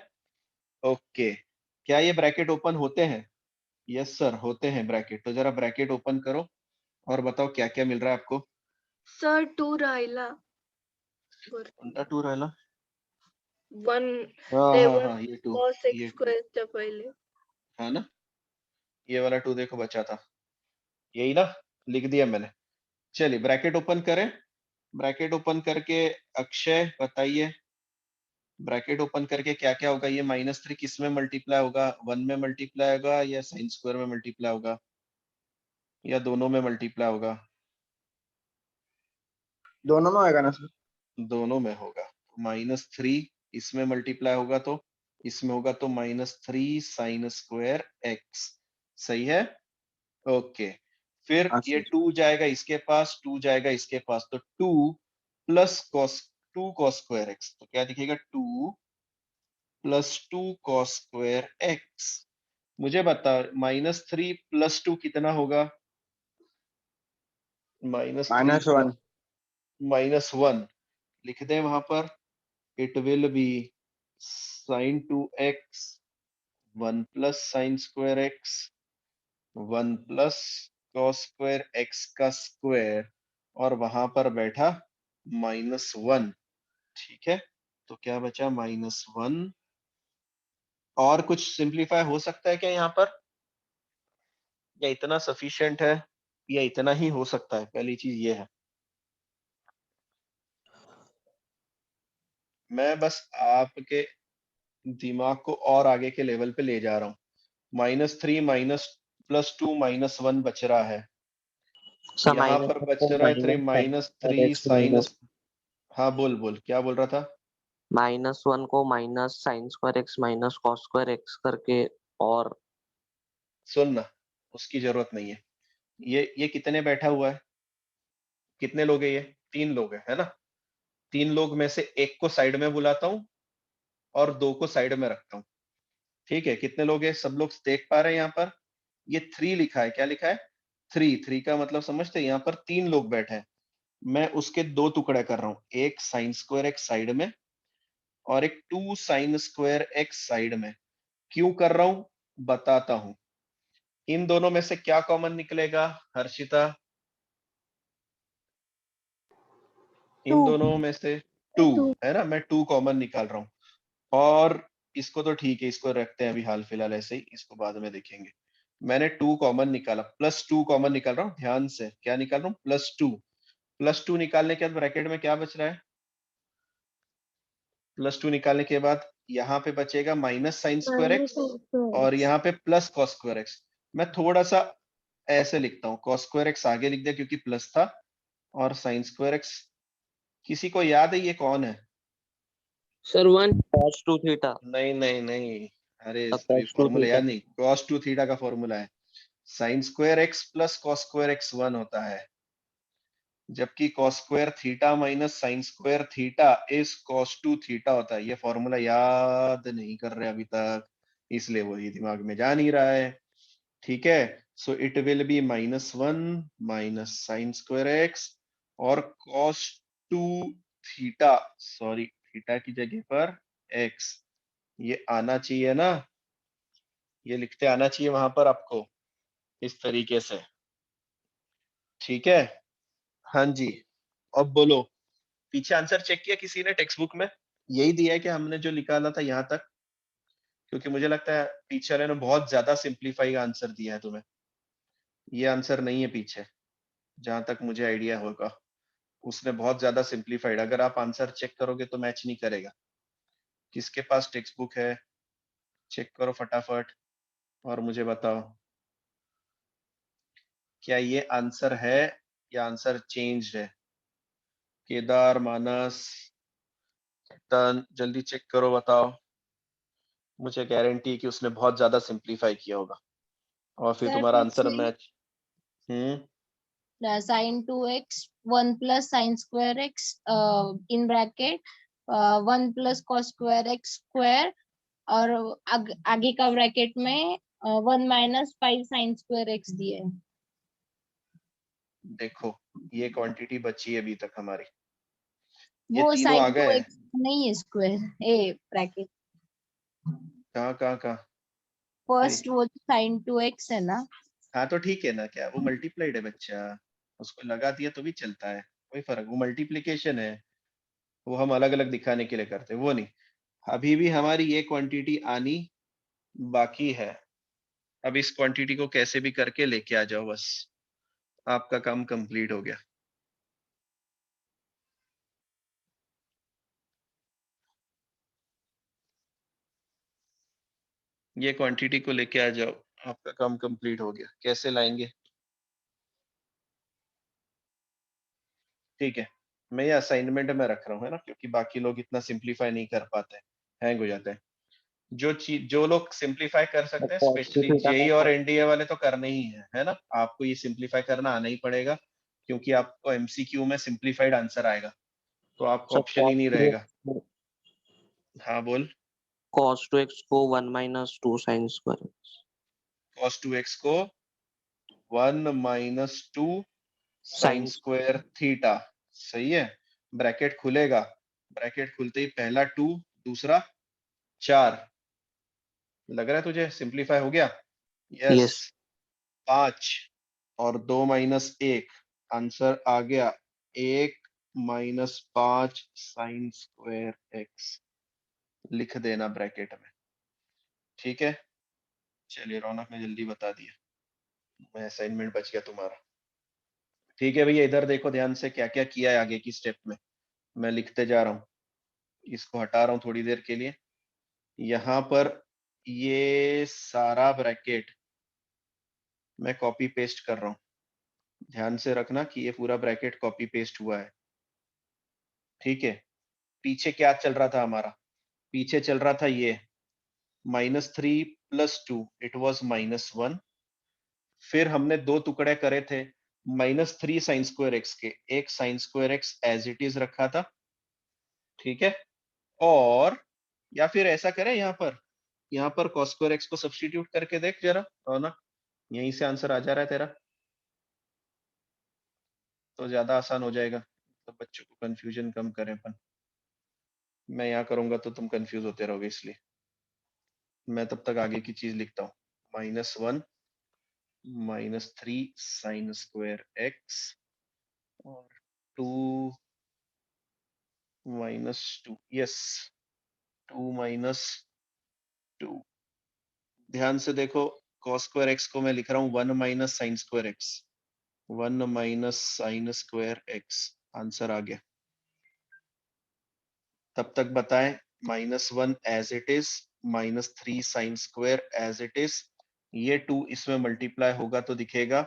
ओके, क्या ये ब्रैकेट ओपन होते हैं? यस सर, होते हैं ब्रैकेट। तो जरा ब्रैकेट ओपन करो और बताओ क्या क्या मिल रहा है आपको। सर 2 राहिला टू राहिला? 1 हाँ ये टू, cos ये x टू स्क्वेअरच्या पहिले है ना, ये वाला टू देखो बचा था, यही ना, लिख दिया मैंने। चलिए ब्रैकेट ओपन करें। ब्रैकेट ओपन करके अक्षय बताइए, ब्रैकेट ओपन करके क्या क्या होगा? ये -3 किस में मल्टीप्लाई होगा? 1 में मल्टीप्लाई होगा या साइन स्क्वायर में मल्टीप्लाई होगा या दोनों में मल्टीप्लाई होगा? दोनों में होएगा ना सर? दोनों में होगा। -3 इसमें मल्टीप्लाई होगा तो इसमें होगा, तो -3 साइन स्क्वायर एक्स, सही है। ओके, फिर हाँ ये सर। 2 जाएगा इसके पास, 2 जाएगा इसके पास, तो 2 plus cos 2 cos square x, तो क्या दिखेगा? 2 प्लस 2 कॉस स्क्वायर एक्स। मुझे बता, -3 प्लस 2 कितना होगा? -3 -1। -1 लिख दें वहां पर। It will B sin 2x 1 plus sine square x 1 plus cos square x का स्क्वायर, और वहां पर बैठा -1। ठीक है, तो क्या बचा? -1। और कुछ सिंप्लीफाई हो सकता है क्या यहाँ पर, या इतना सफिशिएंट है, या इतना ही हो सकता है? पहली चीज ये है, मैं बस आपके दिमाग को और आगे के लेवल पे ले जा रहा हूँ। -3 माइनस प्लस 2 -1 बच रहा है, सर यहाँ पर बच रहा है 3 -3 साइन। हाँ बोल बोल, क्या बोल रहा था? -1 को minus sign square x minus cos square x करके, और सुन ना, उसकी जरूरत नहीं है। ये कितने बैठा हुआ है? कितने लोग है ये? 3 लोग है ना? 3 लोग में से एक को साइड में बुलाता हूँ और 2 को साइड में रखता हूँ। ठीक है, कितने लोग हैं? सब लोग देख पा रहे हैं यहाँ पर? ये 3 लिखा है, क्या लिखा है? 3 का मतलब समझते हैं? यहाँ पर 3 लोग बैठे हैं, मैं उसके 2 टुकड़े कर रहा हूँ, एक साइन स्क्वायर एक्स साइड में और एक 2 साइन स्क्वायर एक्स साइड में। क्यों कर रहा हूं बताता हूं। इन दोनों में से क्या कॉमन निकलेगा हर्षिता? इन 2 दोनों में से 2 2 है ना, मैं 2 कॉमन निकाल रहा हूं। और इसको तो ठीक है, इसको रखते हैं अभी हाल फिलहाल ऐसे ही, इसको बाद में देखेंगे। मैंने 2 कॉमन निकाला, +2 कॉमन निकाल रहा हूँ, ध्यान से क्या निकाल रहा हूँ? +2 निकालने के बाद ब्रैकेट में क्या बच रहा है? +2 निकालने के बाद यहाँ पे बचेगा माइनस साइन स्क्वायर एक्स और यहाँ पे प्लस कॉस स्क्वायर एक्स। मैं थोड़ा सा ऐसे लिखता हूँ, कॉस स्क्वायर एक्स आगे लिख दिया क्योंकि प्लस था, और साइन स्क्वायर एक्स। किसी को याद है ये कौन है? Sir 1 cos 2 theta. नहीं नहीं नहीं, अरे अभी cos 2 फॉर्मूला थीटा। याद नहीं, cos 2 थीटा का फॉर्मूला है sign square x plus cos square x 1 होता है, जबकि cos square theta minus sine square theta is cos 2 theta होता है। ये फॉर्मूला याद नहीं कर रहे अभी तक, इसलिए वही दिमाग में जा नहीं रहा है। ठीक है, so it will B -1 minus sign square x और cos 2 थीटा, सॉरी थीटा की जगह पर x, ये आना चाहिए ना, ये लिखते आना चाहिए वहां पर आपको इस तरीके से। ठीक है, हाँ जी, अब बोलो, पीछे आंसर चेक किया किसी ने टेक्स्ट बुक में? यही दिया है कि हमने जो निकाला था यहाँ तक? क्योंकि मुझे लगता है टीचर ने बहुत ज्यादा सिंप्लीफाई आंसर दिया है तुम्हें, ये आंसर नहीं है पीछे, जहां तक मुझे आइडिया होगा उसने बहुत ज्यादा सिंप्लीफाइड। अगर आप आंसर चेक करोगे तो मैच नहीं करेगा। किसके पास टेक्स्ट बुक है? चेक करो फटाफट और मुझे बताओ, क्या ये आंसर है या आंसर चेंज है? केदार, मानस, तन, जल्दी चेक करो बताओ। मुझे गारंटी है कि उसने बहुत ज्यादा सिंप्लीफाई किया होगा और फिर सर तुम्हारा आंसर पीछे match. sin 2x 1 plus sin square x in bracket 1 plus cos square x square और आगे का ब्रैकेट में 1 minus 5 sin square x दिए हैं। देखो ये क्वांटिटी बची है अभी तक हमारी, ये वो तीनों आ sin गए। 2x नहीं है स्क्वायर ए ब्रैकेट। कहाँ कहाँ कहाँ? फर्स्ट वो sin 2x है ना, हाँ तो ठीक है ना, क्या वो मल्टीप्लाइड है बच्चा, उसको लगा दिया तो भी चलता है, कोई फर्क, वो मल्टीप्लिकेशन है, वो हम अलग अलग दिखाने के लिए करते हैं, वो नहीं। अभी भी हमारी ये क्वांटिटी आनी बाकी है, अब इस क्वांटिटी को कैसे भी करके लेके आ जाओ, बस आपका काम कंप्लीट हो गया। ये क्वांटिटी को लेके आ जाओ, आपका काम कंप्लीट हो गया। कैसे लाएंगे? ठीक है, मैं ये असाइनमेंट में रख रहा हूँ, है ना, क्योंकि बाकी लोग इतना सिंप्लीफाई नहीं कर पाते, हैंग हो जाते हैं। जो लोग सिंप्लीफाई कर सकते हैं, स्पेशली जेई और एनडीए वाले तो करने ही है ना, आपको ये सिंप्लीफाई करना आना ही पड़ेगा, क्योंकि आपको एमसीक्यू में सिंप्लीफाइड आंसर आएगा, तो आपको ऑप्शन ही नहीं रहेगा। हाँ बोल। cos 2x को 1 minus 2 sin square x. cos 2x को 1 minus 2 sin Sin square theta, सही है। ब्रैकेट खुलेगा, ब्रैकेट खुलते ही पहला 2, दूसरा 4, लग रहा है तुझे सिंप्लीफाई हो गया? यस। Yes. 5 और 2 माइनस 1, आंसर आ गया 1 minus 5 sin स्क्वायर एक्स, लिख देना ब्रैकेट में, ठीक है। चलिए रौनक ने जल्दी बता दिया, मैं असाइनमेंट बच गया तुम्हारा। ठीक है भैया, इधर देखो ध्यान से क्या क्या किया है आगे की स्टेप में, मैं लिखते जा रहा हूँ, इसको हटा रहा हूँ थोड़ी देर के लिए। यहाँ पर ये सारा ब्रैकेट मैं कॉपी पेस्ट कर रहा हूँ, ध्यान से रखना कि ये पूरा ब्रैकेट कॉपी पेस्ट हुआ है, ठीक है। पीछे क्या चल रहा था हमारा? पीछे चल रहा था ये -3 + 2, इट वाज -1। फिर हमने दो टुकड़े करे थे -3 sin स्क्वायर एक्स के, एक sin square x as it is रखा था, ठीक है। और या फिर ऐसा करें, यहाँ पर cos स्क्वायर एक्स को सब्स्टिट्यूट करके देख जरा, और ना यहीं से आंसर आ जा रहा है तेरा, तो ज्यादा आसान हो जाएगा, तो बच्चों को कंफ्यूजन कम करें अपन। मैं यहाँ करूंगा तो तुम कंफ्यूज होते रहोगे, इसलिए मैं तब तक आगे की चीज लिखता हूँ। -1 -3 sin स्क्वायर एक्स और 2 -2, यस 2 -2। ध्यान से देखो, cos स्क्वायर एक्स को मैं लिख रहा हूँ 1 minus sin square x, 1 minus sin square x, answer आ गया। तब तक बताएं, -1 as it is, -3 sin square as it is, ये 2 इसमें मल्टीप्लाई होगा तो दिखेगा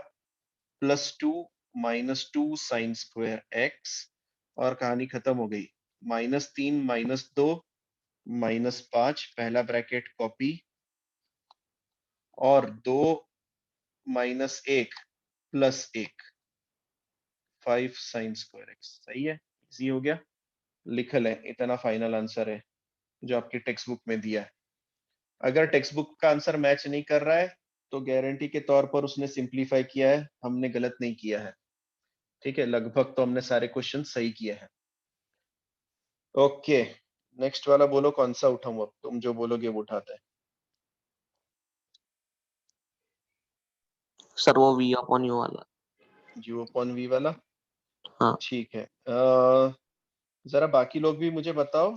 +2 -2 sin स्क्वायर एक्स, और कहानी खत्म हो गई। -3 -2 -5, पहला ब्रैकेट कॉपी, और 2 -1 +1, 5 sin स्क्वायर एक्स, सही है, इजी हो गया। लिख लें, इतना फाइनल आंसर है जो आपकी टेक्स्ट बुक में दिया है। अगर टेक्स्ट बुक का आंसर मैच नहीं कर रहा है तो गारंटी के तौर पर उसने सिंप्लीफाई किया है, हमने गलत नहीं किया है, ठीक है। लगभग तो हमने सारे क्वेश्चन सही किए हैं। ओके, नेक्स्ट वाला बोलो कौन सा उठाऊं, अब तुम जो बोलोगे वो उठाते हैं। सर वो v upon u वाला। u/v वाला, हाँ। ठीक है। जरा बाकी लोग भी मुझे बताओ,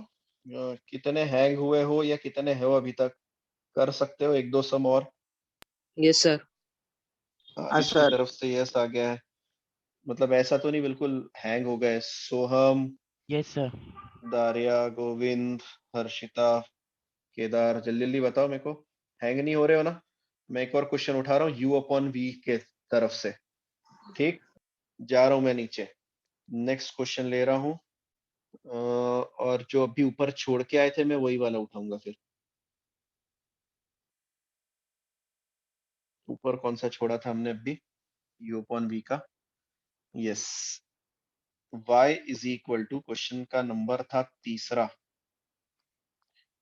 कितने हैंग हुए हो या कितने हो अभी तक, कर सकते हो एक दो सम और। Yes sir. इसकी तरफ से यस आ गया है, मतलब ऐसा तो नहीं बिल्कुल हैंग हो गए। सोहम, यस सर। दारिया, गोविंद, हर्षिता, केदार, जल्दी जल्दी बताओ मेरे को, हैंग नहीं हो रहे हो ना? मैं एक और क्वेश्चन उठा रहा हूँ u/v के तरफ से, ठीक, जा रहा हूं मैं नीचे, नेक्स्ट क्वेश्चन ले रहा हूँ, और जो अभी ऊपर छोड़ के आए थे मैं वही वाला उठाऊंगा। फिर ऊपर कौन सा छोड़ा था हमने अभी, u/v का, यस, y = क्वेश्चन का नंबर था तीसरा,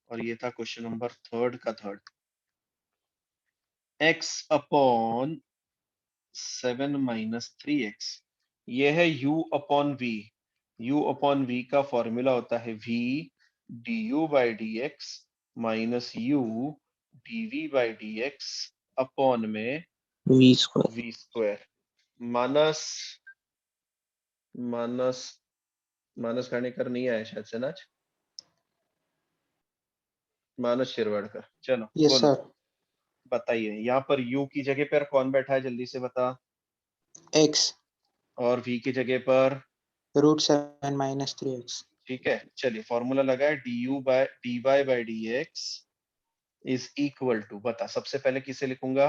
और ये था क्वेश्चन नंबर थर्ड का थर्ड, x/7 - 3x, ये है u/v। u/v का फॉर्मूला होता है v du/dx minus u dv by d x upon में v square. v square. Manas Manas Manas Khanekar नहीं आया शायद से ना आज। मानस शिरवाड़कर, चलो यस बोलो सर। बताइए। यहाँ पर u की जगह पर कौन बैठा है, जल्दी से बता। एक्स और v की जगह पर √7 - 3x। ठीक है, चलिए फॉर्मूला लगाए। du by dy by d x is equal to, बता सबसे पहले किसे लिखूंगा।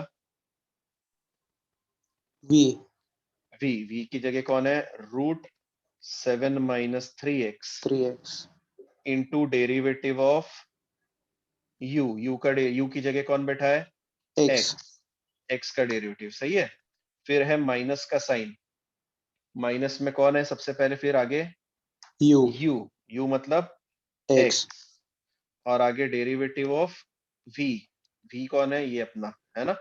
v v की जगह कौन है, √7 - 3x 3x into derivative of u का u की जगह कौन बैठा है, x x का डेरिवेटिव, सही है। फिर है माइनस का साइन, माइनस में कौन है सबसे पहले, फिर आगे u u मतलब x x, और आगे डेरिवेटिव ऑफ v कौन है, ये अपना है ना।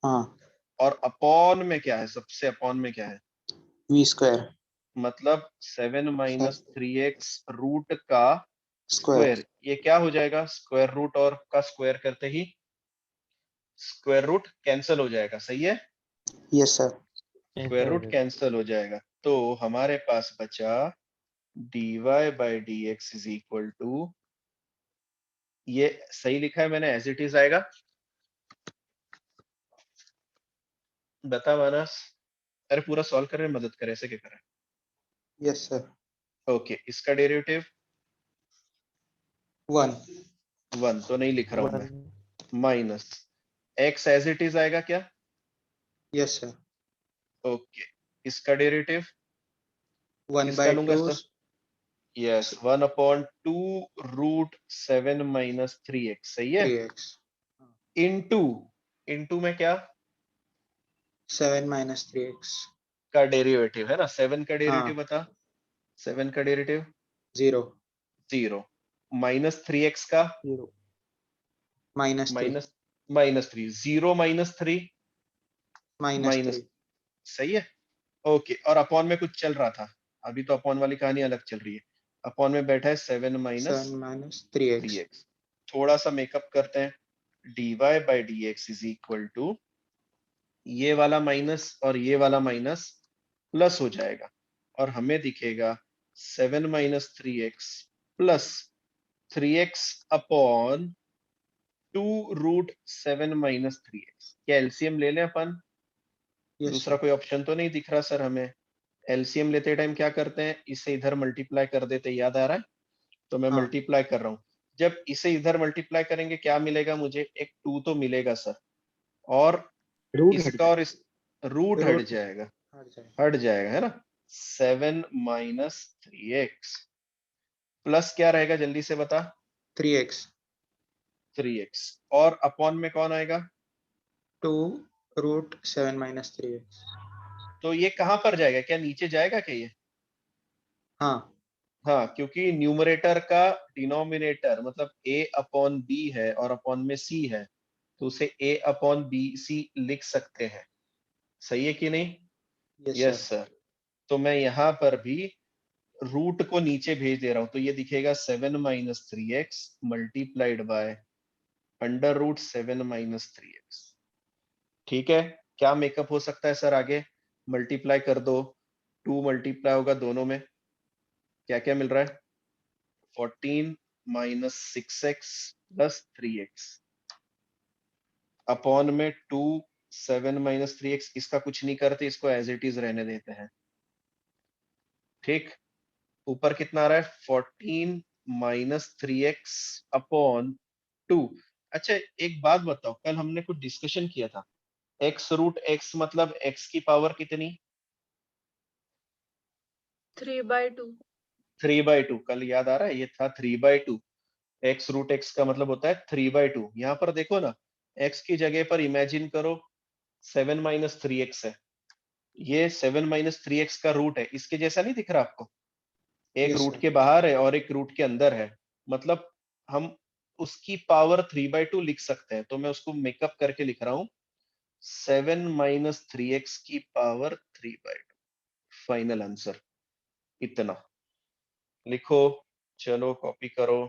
हाँ और अपॉन में क्या है, सबसे अपॉन में क्या है, v स्क्वायर मतलब 7 - 3x रूट का स्क्वायर। स्क्वायर। ये क्या हो जाएगा, स्क्वायर रूट और का स्क्वायर करते ही स्क्वायर रूट कैंसिल हो जाएगा, सही है। Yes sir. Square root cancel हो जाएगा, तो हमारे पास बचा dy by d x is equal to, ये सही लिखा है मैंने, एज इट इज आएगा। बता मानस, अरे पूरा सॉल्व करने में मदद करे, ऐसे क्या करें। Yes sir. ओके, इसका डेरिवेटिव 1 1 तो नहीं लिख रहा हूं मैं, minus x as it is आएगा क्या। Yes sir. ओके, इसका डेरिवेटिव 1/2 लूंगा सर, यस 1/2 √7 - 3x, सही है। 3x इंटू इंटू में क्या 7 - 3x का डेरिवेटिव है ना, 7 का डेरिवेटिव हाँ बता, 7 का डेरिवेटिव 0 0, -3x का -3 -3, 0 -3 -3 सही है। ओके, और अपॉन में कुछ चल रहा था, अभी तो अपॉन वाली कहानी अलग चल रही है। अपॉन में बैठा है 7 - 3x 3x। थोड़ा सा मेकअप करते हैं, dy by d x is equal to, ये वाला माइनस और ये वाला माइनस प्लस हो जाएगा, और हमें दिखेगा 7 - 3x plus 3x upon 2√7 - 3x। क्या एलसीएम ले लें अपन, यस दूसरा कोई ऑप्शन तो नहीं दिख रहा सर हमें। एलसीएम लेते टाइम क्या करते हैं, इसे इधर मल्टीप्लाई कर देते, याद आ रहा है, तो मैं हाँ मल्टीप्लाई कर रहा हूँ। जब इसे इधर मल्टीप्लाई करेंगे क्या मिलेगा मुझे, एक 2 तो मिलेगा सर, और इसका और इस रूट हट रूट जाएगा, हट जाए हट जाएगा है ना। 7 - 3x प्लस क्या रहेगा, जल्दी से बता, 3x 3x, और अपॉन में कौन आएगा, 2√7 - 3x। तो ये कहां पर जाएगा, क्या नीचे जाएगा क्या ये। हाँ हाँ, क्योंकि न्यूमरेटर का डिनोमिनेटर मतलब a अपॉन b है और अपॉन में c है, तो उसे a अपॉन बी सी लिख सकते हैं, सही है कि नहीं। Yes yes sir. सर, तो मैं यहाँ पर भी रूट को नीचे भेज दे रहा हूं, तो ये दिखेगा 7 - 3x मल्टीप्लाइड बाय √7 - 3x। ठीक है, क्या मेकअप हो सकता है सर आगे, मल्टीप्लाई कर दो, 2 मल्टीप्लाई होगा दोनों में, क्या क्या मिल रहा है, 14 - 6x प्लस 3x अपॉन में 2 7 - 3x, इसका कुछ नहीं करते, इसको एज इट इज रहने देते हैं। ठीक, ऊपर कितना आ रहा है, 14 - 3x अपॉन 2। अच्छा एक बात बताओ, कल हमने कुछ डिस्कशन किया था, x√x मतलब x की पावर कितनी, 3/2। 3/2, कल याद आ रहा है, ये था 3/2। x√x का मतलब होता है 3/2। यहाँ पर देखो ना, x की जगह पर इमेजिन करो 7 - 3x है, ये 7 - 3x का रूट है, इसके जैसा नहीं दिख रहा आपको, एक यस रूट सर। के बाहर है और एक रूट के अंदर है, मतलब हम उसकी पावर 3/2 लिख सकते हैं, तो मैं उसको मेकअप करके लिख रहा हूं 7 - 3x की पावर 3/2। फाइनल आंसर इतना लिखो, चलो कॉपी करो,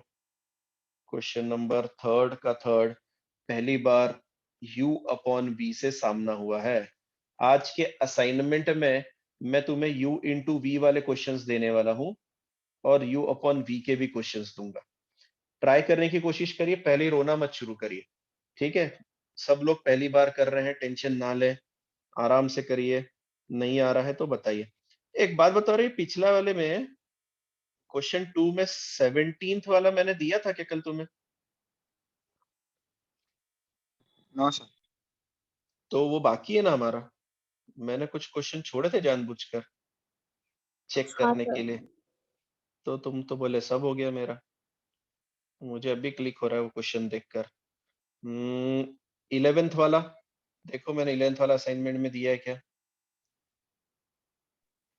क्वेश्चन नंबर थर्ड का थर्ड, पहली बार u अपॉन v से सामना हुआ है। आज के असाइनमेंट में मैं तुम्हें u इंटू वी वाले क्वेश्चंस देने वाला हूं और u अपॉन v के भी क्वेश्चंस दूंगा। ट्राई करने की कोशिश करिए, पहले ही रोना मत शुरू करिए, ठीक है? सब लोग पहली बार कर रहे हैं, टेंशन ना ले, आराम से करिए। नहीं आ रहा है तो बताइए। एक बात बता रही, पिछला वाले में क्वेश्चन 2 में 17th वाला मैंने दिया था क्या कल तुम्हें? No sir. तो वो बाकी है ना हमारा, मैंने कुछ क्वेश्चन छोड़े थे जानबूझकर चेक हाँ करने सर। के लिए, तो तुम तो बोले सब हो गया मेरा। मुझे अभी क्लिक हो रहा है वो क्वेश्चन देखकर। 11th वाला देखो, मैंने 11th वाला असाइनमेंट में दिया है क्या?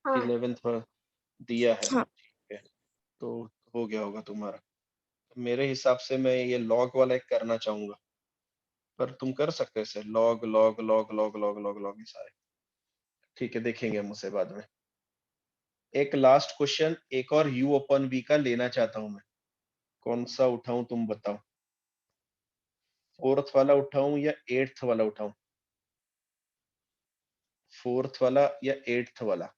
हाँ 11th वाला दिया है, हाँ। ठीक है, तो हो गया होगा तुम्हारा। मेरे हिसाब से मैं ये लॉग वाला एक करना चाहूंगा, पर तुम कर सकते हो इसे, log log log log log log log ये सारे, ठीक है, देखेंगे हम उसे बाद में। एक लास्ट क्वेश्चन, एक और u अपॉन v का लेना चाहता हूं मैं, कौन सा उठाऊं तुम बताओ? 4th वाला उठाऊं या 8th वाला उठाऊं? 4th वाला या 8th वाला?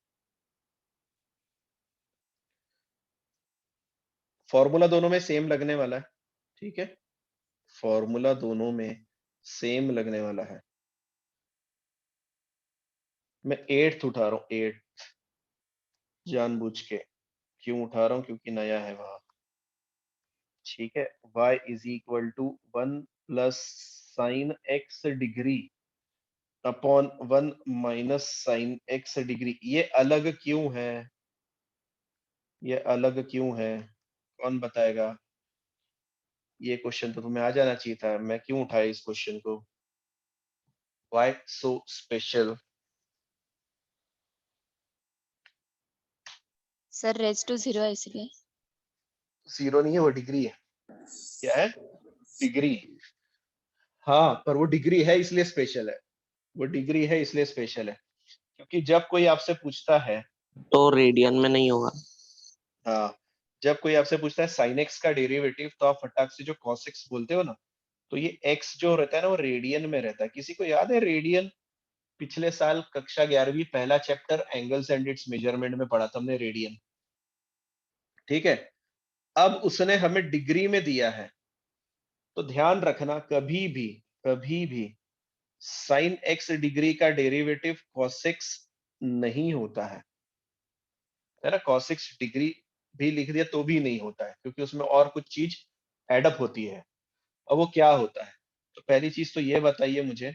फॉर्मूला दोनों में सेम लगने वाला है, ठीक है, फॉर्मूला दोनों में सेम लगने वाला है। मैं 8th उठा रहा हूं, 8th जानबूझ के। क्यों उठा रहा हूं? क्योंकि नया है वहां, ठीक है। y is equal to 1 plus sine x degree upon 1 minus sine x degree. ये अलग क्यों है? ये अलग क्यों है? कौन बताएगा? ये क्वेश्चन तो तुम्हें आ जाना चाहिए था, मैं क्यों उठाया इस क्वेश्चन को? Why so special? Sir raise to 0 है इसलिए। जीरो नहीं है, वो डिग्री है। क्या है? डिग्री। हाँ, पर वो डिग्री है इसलिए स्पेशल है, वो डिग्री है इसलिए स्पेशल है, क्योंकि जब कोई आपसे पूछता है, तो रेडियन में नहीं होगा। हाँ, जब कोई आपसे पूछता है साइन एक्स का डेरिवेटिव, तो आप फटाक से जो कॉस एक्स बोलते हो ना, तो ये एक्स जो रहता है ना वो रेडियन में रहता है। किसी को याद है रेडियन? पिछले साल कक्षा 11वीं पहला chapter angles and it's measurement में पढ़ा था हमने रेडियन, ठीक है। अब उसने हमें डिग्री में दिया है, तो ध्यान रखना कभी भी साइन एक्स डिग्री का डेरिवेटिव कॉस एक्स नहीं होता है ना। कॉस एक्स डिग्री भी लिख दिया तो भी नहीं होता है, क्योंकि उसमें और कुछ चीज एडअप होती है। अब वो क्या होता है? तो पहली चीज तो ये बताइए मुझे,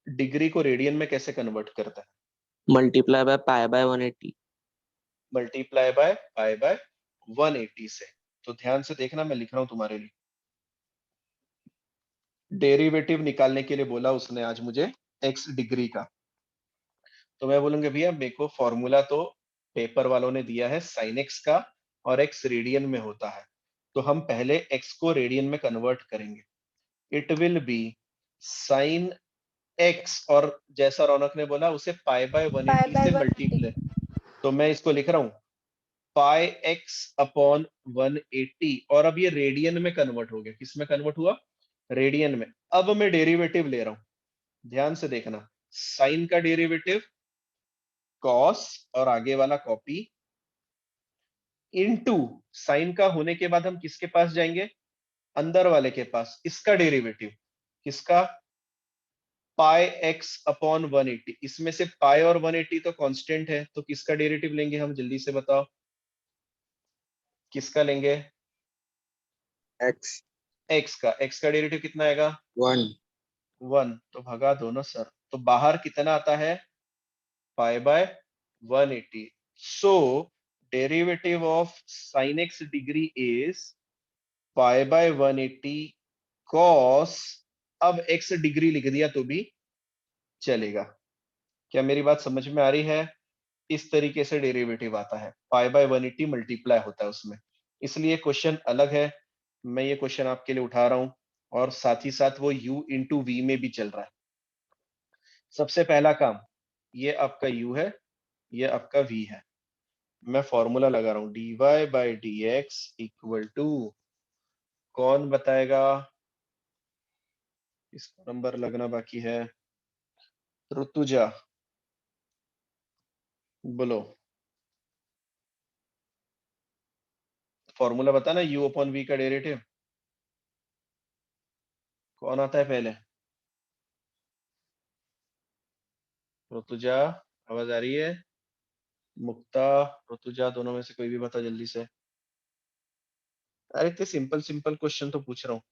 डिग्री को रेडियन में कैसे कन्वर्ट करता है? Multiply by pi by 180। Multiply by pi by 180 से। तो ध्यान से देखना, मैं लिख रहा हूं तुम्हारे लिए। डेरिवेटिव निकालने के लिए बोला उसने आज मुझे एक्स डिग्री का, तो मैं बोलूंगा भैया मेरे को फॉर्मूला तो पेपर वालों ने दिया है साइन एक्स का, और एक्स रेडियन में होता है, तो हम पहले एक्स को रेडियन में कन्वर्ट करेंगे। It will B sine x, और जैसा रौनक ने बोला उसे पाई बाय 180 से मल्टीप्लाई, तो मैं इसको लिख रहा हूं पाई एक्स अपॉन 180, और अब ये रेडियन में कन्वर्ट हो गया। किस में कन्वर्ट हुआ? रेडियन में। अब मैं डेरिवेटिव ले रहा हूं, ध्यान से देखना, साइन का डेरिवेटिव कॉस और आगे वाला कॉपी, इनटू साइन का होने के बाद हम किसके पास जाएंगे? अंदर वाले के पास। इसका डेरिवेटिव किसका? पाई एक्स अपॉन 180। इसमें से पाई और 180 तो कांस्टेंट है, तो किसका डेरिवेटिव लेंगे हम? जल्दी से बताओ, किसका लेंगे? एक्स एक्स का। एक्स का डेरिवेटिव कितना आएगा? 1 1। तो भगा दो ना सर, तो बाहर कितना आता है? पाई by 180। So derivative of sign x degree is pi by 180 cos, अब एक्स डिग्री लिख दिया तो भी चलेगा। क्या मेरी बात समझ में आ रही है? इस तरीके से डेरिवेटिव आता है, पाई बाय 180 मल्टीप्लाई होता है उसमें, इसलिए क्वेश्चन अलग है। मैं ये क्वेश्चन आपके लिए उठा रहा हूं, और साथ ही साथ वो u इंटू वी में भी चल रहा है। सबसे पहला काम, ये आपका u है, ये आपका v है। मैं फॉर्मूला लगा रहा हूं, dy by d x equal to कौन बताएगा? इसको नंबर लगना बाकी है। ऋतुजा, बोलो। फॉर्मूला बता ना, u अपॉन v का डेरिवेटिव। कौन आता है पहले? ऋतुजा, आवाज आ रही है? मुक्ता, ऋतुजा, दोनों में से कोई भी बता जल्दी से। अरे इतने सिंपल सिंपल क्वेश्चन तो पूछ रहा हूँ,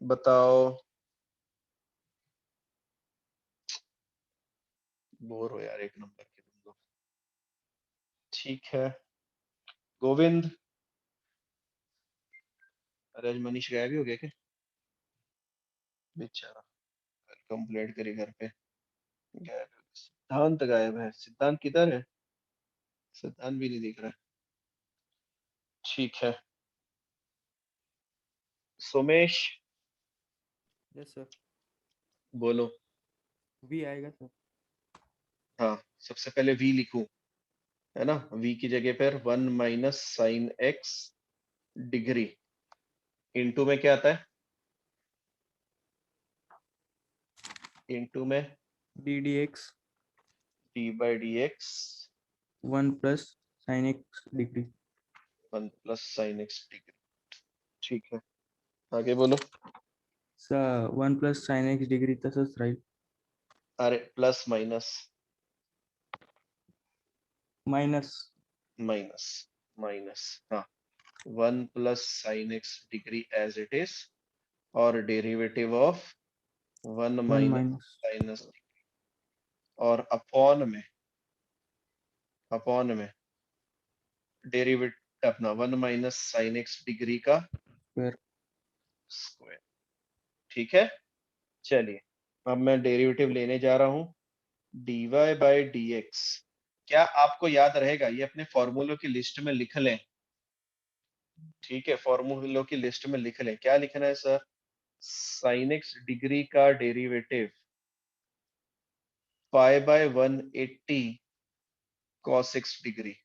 बताओ। बोर हो यार एक नंबर के तुम लोग। ठीक है गोविंद। अरे आज मनीष गायब ही हो गया क्या? बेचारा कंप्लेंट करी घर पे, गायब है। सिद्धांत गायब है। सिद्धांत किधर है? सिद्धांत भी नहीं दिख रहा है। ठीक है सोमेश, यस सर। बोलो। वी आएगा सर। हाँ, सबसे पहले v लिखूं, है ना? v की जगह पर 1 minus sine x degree, into में क्या आता है? इनटू में d d x d by d x 1 plus sine x degree. 1 plus sine x degree. ठीक है आगे बोलो। Sir 1 plus sine x degree तसंच राहील। अरे plus minus minus minus minus, हाँ 1 plus sine x degree as it is, और डेरिवेटिव ऑफ 1 1 माइनस माइनस साइनस, और अपॉन में डेरिवेटिव अपना 1 माइनस साइन एक्स डिग्री का स्क्वायर। स्क्वायर। ठीक है चलिए, अब मैं डेरिवेटिव लेने जा रहा हूं dy बाई डी एक्स। क्या आपको याद रहेगा? ये अपने फॉर्मूलों की लिस्ट में लिख लें। ठीक है, फॉर्मूलों की लिस्ट में लिख लें। क्या लिखना है सर? साइन एक्स डिग्री का derivative pi by 180 cos x degree,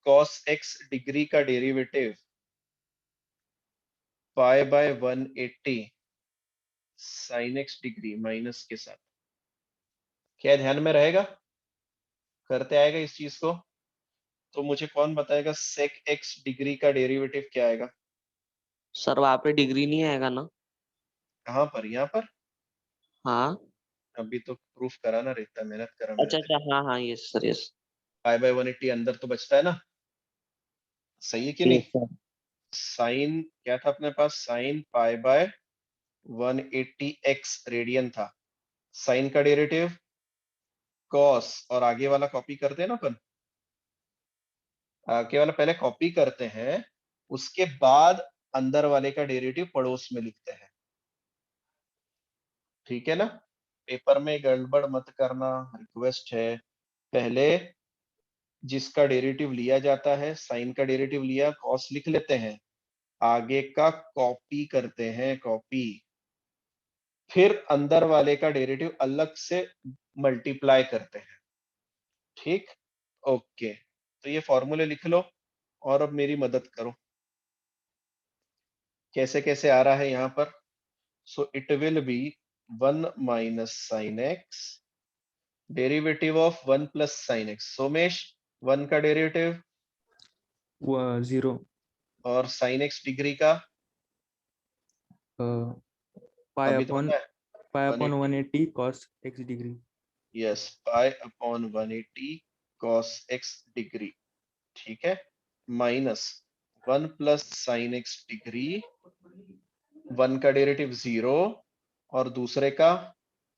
cos x degree का derivative pi by 180 sine x degree minus के साथ। क्या ध्यान में रहेगा? करते आएगा इस चीज को? तो मुझे कौन बताएगा सेक एक्स डिग्री का डेरिवेटिव क्या आएगा? सर वहां पे डिग्री नहीं आएगा ना? कहाँ पर? यहाँ पर? हाँ। अभी तो प्रूफ कराना रहता, मेहनत करा मेरे अच्छा पे। अच्छा, हाँ हाँ, yes sir, yes. Pi by 180 अंदर तो बचता है ना, सही है कि नहीं? Yes sir. साइन क्या था अपने पास? Sine pi by 180 x radian था। साइन का डेरिवेटिव कॉस, और आगे वाला कॉपी करते हैं ना अपन, आगे वाला पहले कॉपी करते हैं, उसके बाद अंदर वाले का डेरिवेटिव पड़ोस में लिखते हैं। ठीक है ना? पेपर में गड़बड़ मत करना, रिक्वेस्ट है। पहले जिसका डेरिवेटिव लिया जाता है, साइन का डेरिवेटिव लिया, कॉस लिख लेते हैं, आगे का कॉपी करते हैं, कॉपी, फिर अंदर वाले का डेरिवेटिव अलग से मल्टीप्लाई करते हैं। ठीक, ओके। तो ये फॉर्मूले लिख लो और अब मेरी मदद करो, कैसे कैसे आ रहा है यहाँ पर। So it will B 1 minus sine x derivative of 1 plus sine x. Somesh 1 का डेरिवेटिव 0 और साइन एक्स डिग्री का पाई अभी तो अपॉन पता है 180 cos x degree. Yes, pi upon 180 cos x degree. ठीक है, minus 1 plus sine x degree, 1 का डेरिवेटिव 0 और दूसरे का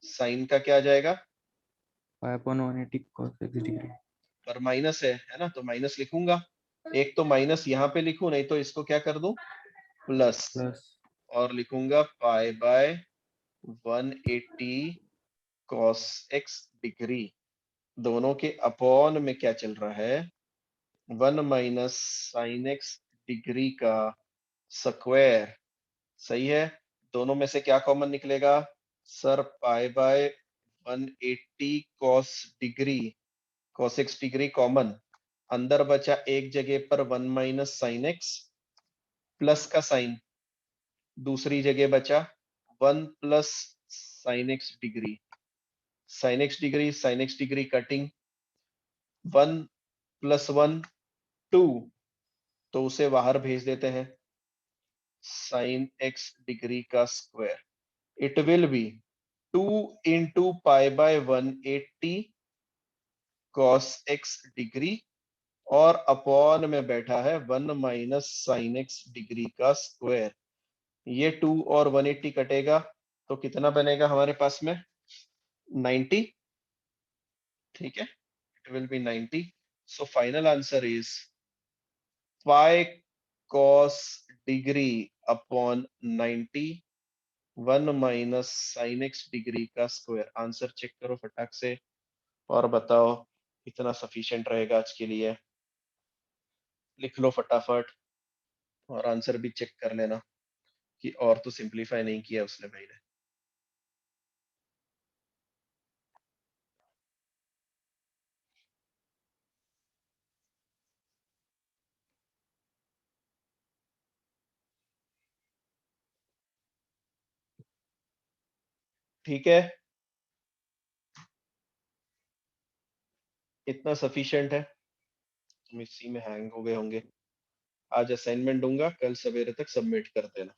साइन का क्या आ जाएगा? Pi upon 180 cos x degree. पर माइनस है ना, तो माइनस लिखूंगा। एक तो माइनस यहाँ पे लिखूं, नहीं तो इसको क्या कर दूं? प्लस, प्लस और लिखूंगा पाई बाय 180 कॉस एक्स डिग्री। दोनों के अपॉन में क्या चल रहा है? 1 माइनस साइन एक्स डिग्री का स्क्वायर। सही है, दोनों में से क्या कॉमन निकलेगा? Sir pi by 180 cos degree, cos x degree common, अंदर बचा एक जगह पर 1 माइनस साइन एक्स प्लस का साइन, दूसरी जगह बचा 1 plus sine x degree, sign x degree cutting, 1 plus 1 2, तो उसे बाहर भेज देते हैं, साइन एक्स डिग्री का square, it will B 2 into pi by 180 cos x degree, और अपॉन में बैठा है 1 माइनस साइन एक्स डिग्री का स्क्वायर। ये 2 और 180 कटेगा तो कितना बनेगा हमारे पास में 90, ठीक है, it will B 90। So final answer is pi cos degree upon 90, 1 minus sine x degree का स्क्वायर। आंसर चेक करो फटाक से और बताओ कितना सफिशिएंट रहेगा आज के लिए। लिख लो फटाफट और आंसर भी चेक कर लेना कि और तो सिंपलीफाई नहीं किया उसने भाई ने। ठीक है, इतना सफिशिएंट है, तुम इसी में हैंग हो गए होंगे। आज असाइनमेंट दूंगा, कल सवेरे तक सबमिट कर देना।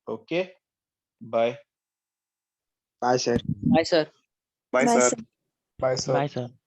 Okay, bye. Bye sir. Bye, sir. Bye Bye, sir. sir. Bye sir. Bye sir.